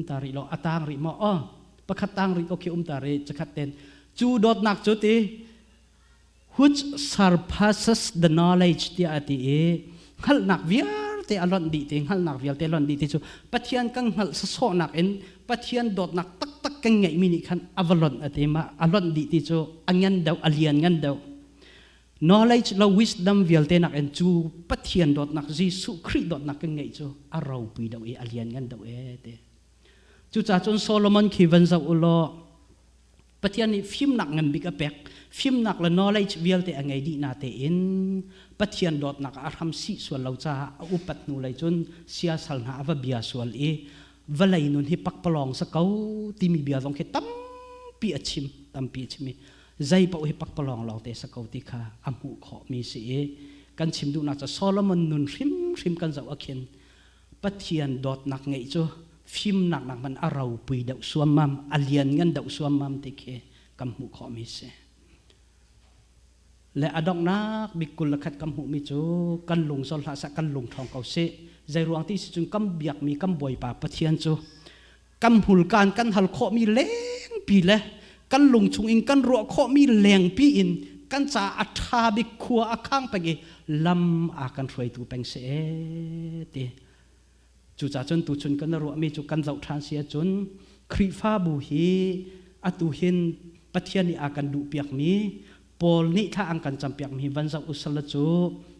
ตาริโลอาตางริโมประคัดตังริโอเคตาริจะขัดเต็นจูดอดนักจุติ which surpasses the knowledge ที่อาทิฮัลนักวิลเตอลอนดีเตฮัลนักวิลเตอลอนดีเตจูปัจจัยกังฮัลสโซนักเอ็นปัจจัยดอดนักตักกังไงมินิขันอวลอนอาทิมาอลอนดีเตจูอันยันเดาอเลียนยันเดา knowledge และ wisdom วิลเตนักเอ็นจูปัจจัยดอดนักจีสุครีดอดนักกังไงจูอาราวปีเดาอเลียนยันเดาเตจุจ่าจนโซโลมอนขีวันจะอุโลปะเทียนนี่ฟิล์มหนักเงินบิกเป็กฟิล์มหนักและ knowledge วิลเตอไงดีนาเตอินปะเทียนดอดหนักอาร์ฮัมซีส่วนเราจะอุปัตนูเลยจนเสียสัลนาอวบเบียส่วนวลัยนุนฮิปักปลองสกาวที่มีเบียต้องแค่ตั้มปีชิมตั้มปีชิมใจปะฮิปักปลองเราเตสกาวติค่ะอัมหุขอมีสิกันชิมดูน่าจะโซโลมอนนุนริมกันจะว่าเข็นปะเทียนดอดหนักไงจูฟิมหนักมันอาราวปุยดาวสวมมัมอเลียนกันดาวสวมมัมติเคกำหูขอมิเสและอดอกนักบิกุลขัดกำหูมิจูกันลงโซลหาสักกันลงทองเกาเสใจรวงที่สิจุนกำเบียกมีกำบ่อยป่าปะเทียนจูกำหุลการกันหัลขอมีแรงปีเละกันลงชุงอินกันรัวขอมีแรงปีอินกันจ่าอัฐาบิคัวอาข้างไปเกลำอากันช่วยตูแปงเสตีจูจ่าจนตูชนกันรัวมีจูกันเจ้าทานเสียจนครีฟ้าบูฮีอตูเห็นปัทยานีอากันดูเปียกมีปอลนี่ถ้าอังกันจำเปียกมีวันเจ้าอุสละจู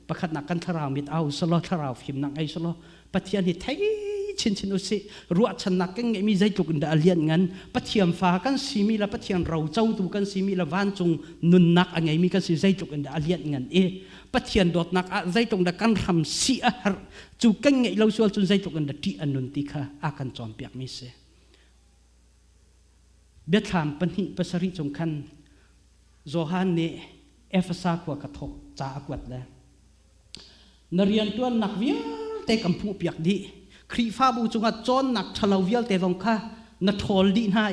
ประคัดนักกันทาราวมิดเอาสลอทาราวฟิมนักไอสลอปัทยานีไทยชินอุสิรัวชนักกันไงมีใจจุกันดาเลียนงันปัทยามฟ้ากันสีมีละปัทยามเราเจ้าตูกันสีมีละวันจงนุนนักอันไงมีกันสีใจจุกันดาเลียนงันปัทยานดอดนักใจตรงดักกันทำสีอาหารจูกันไงเราส่วนจนใจตรงกันดักที่อนุนติค่ะอากันจอมเปียกมิเสเบียดถามปัญหิปัสริจงคันโจฮันเนเอฟซากว่ากระทบจ้ากวดแล้วนเรียนตัวนักวิลเตกัมพูเปียกดีครีฟ้าบูจงอัดจอนนักทะเลวิลเตตรงค่ะนัทอลดีน่า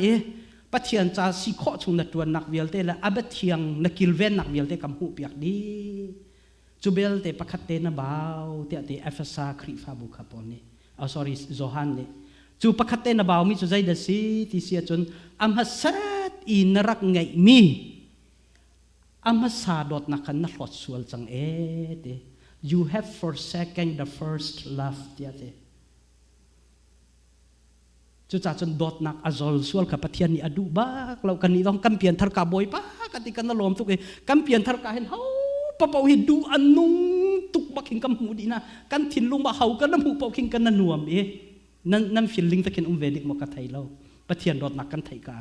ปัทยานจ้าสิข้อจงนัดตัวนักวิลเตและอับเทียงนักกิลเวนนักวิลเตกัมพูเปียกดีจูเบลเตปะคัตเตนบ่าวเตะเตเอฟซาครีฟ้าบุคาปอนนี่เอาสอรี่โจฮันนี่จูปะคัตเตนบ่าวมีจูใจเดซีที่เสียจนอัมฮัสซัดอินรักไงมีอัมฮัสซาดอดนักนักหลอดสวลจังเต you have forsaken the first love เตะเตจูจ่าจนดอดนักอจอลสวลกับปะเทียนนี่อดูบ้าเรากันนี่ต้องกำเปลี่ยนทาร์กาบอยป้ากันที่กันนั่งล้อมทุกกำเปลี่ยนทาร์กาเห็นเขาปะเปาเห็นดูอันนุ่งตุกบักหิงกำหูดีนะกันถิ่นลุงมาเขากันน้ำหูเปาหิงกันนั่นนวมนั่นฟีลลิ่งตะเคียนเวดิกมกไทยเราปะเทียนรอดนักกันไทยกา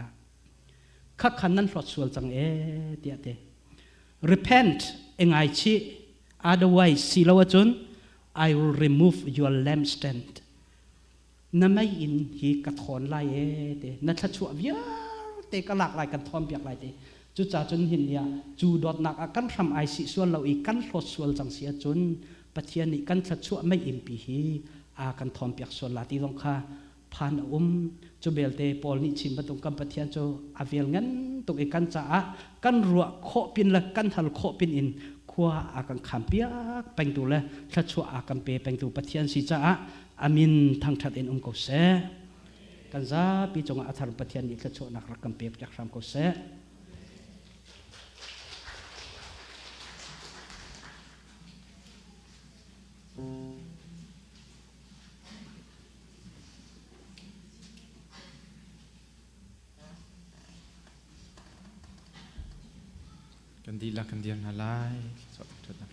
ขักขันนั่นรอดสวลจังเตียเต repent เองไอชี otherwise สิลาวจน I will remove your lampstand นั่นไม่อินฮีกระถอนลายเตนั่นชัดชัววิเตกหลากลายกันทอมเปียกลายเตจูจ่าจนเห็นเนี่ยจูดอดนักกันทำไอซิส่วนเราอีกกันหลดส่วนจังเสียจนปะเทียนนี่กันชัดชัวไม่อินปีฮีอากันทอมเปียกส่วนลาตีต้องค่ะผ่านจูเบลเตปอลนี่ชิมประตูกันปะเทียนจูอาเวลงั้นตกอีกกันจ่ากันรัวโคปินละกันหัลโคปินอินขวาอากันขามเปียกแปงตัวละชัดชัวอากันเปแปงตัวปะเทียนสิจ่าอามินทางชัดเอ็นเกาเสกันซาปีจงอาธารปะเทียนนี่ชัดชัวนักรักกันเปจากรามเกาเส กันดีละกันเดียนหาลายสดทดนะ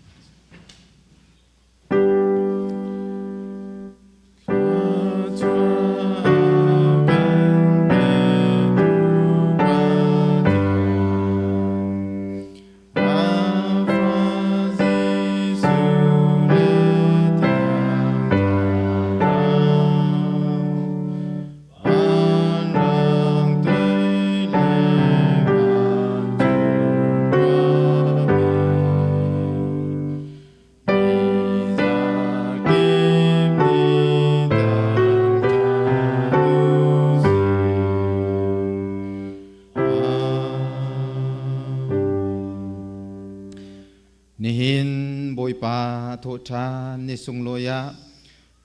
นิหินบอยปาโทชานนิสุงโลยะ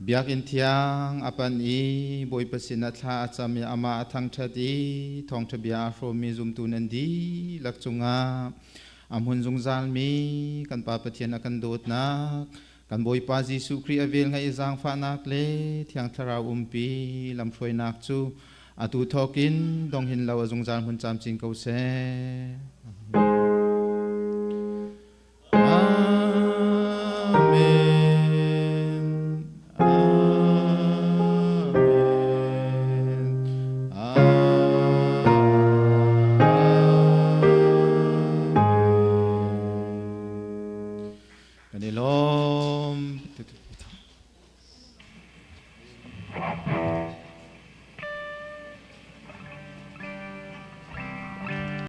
เบียกอินเทียงอปันอีบอยปสินัทลาจามยามาทังชาดีทองทะเบียโรมีซุมตูนันดีลักจุงาอัมหุนจุงซาลมีกันปาปะเทียนกันโดดนักกันบอยปาจิสุครีอเวลไงจางฟานักเลเทียงทราอุมปีลำช่วยนักจูอาตูทอกินดองหินลาวจุงซาลหุนจามจิงเกาเซ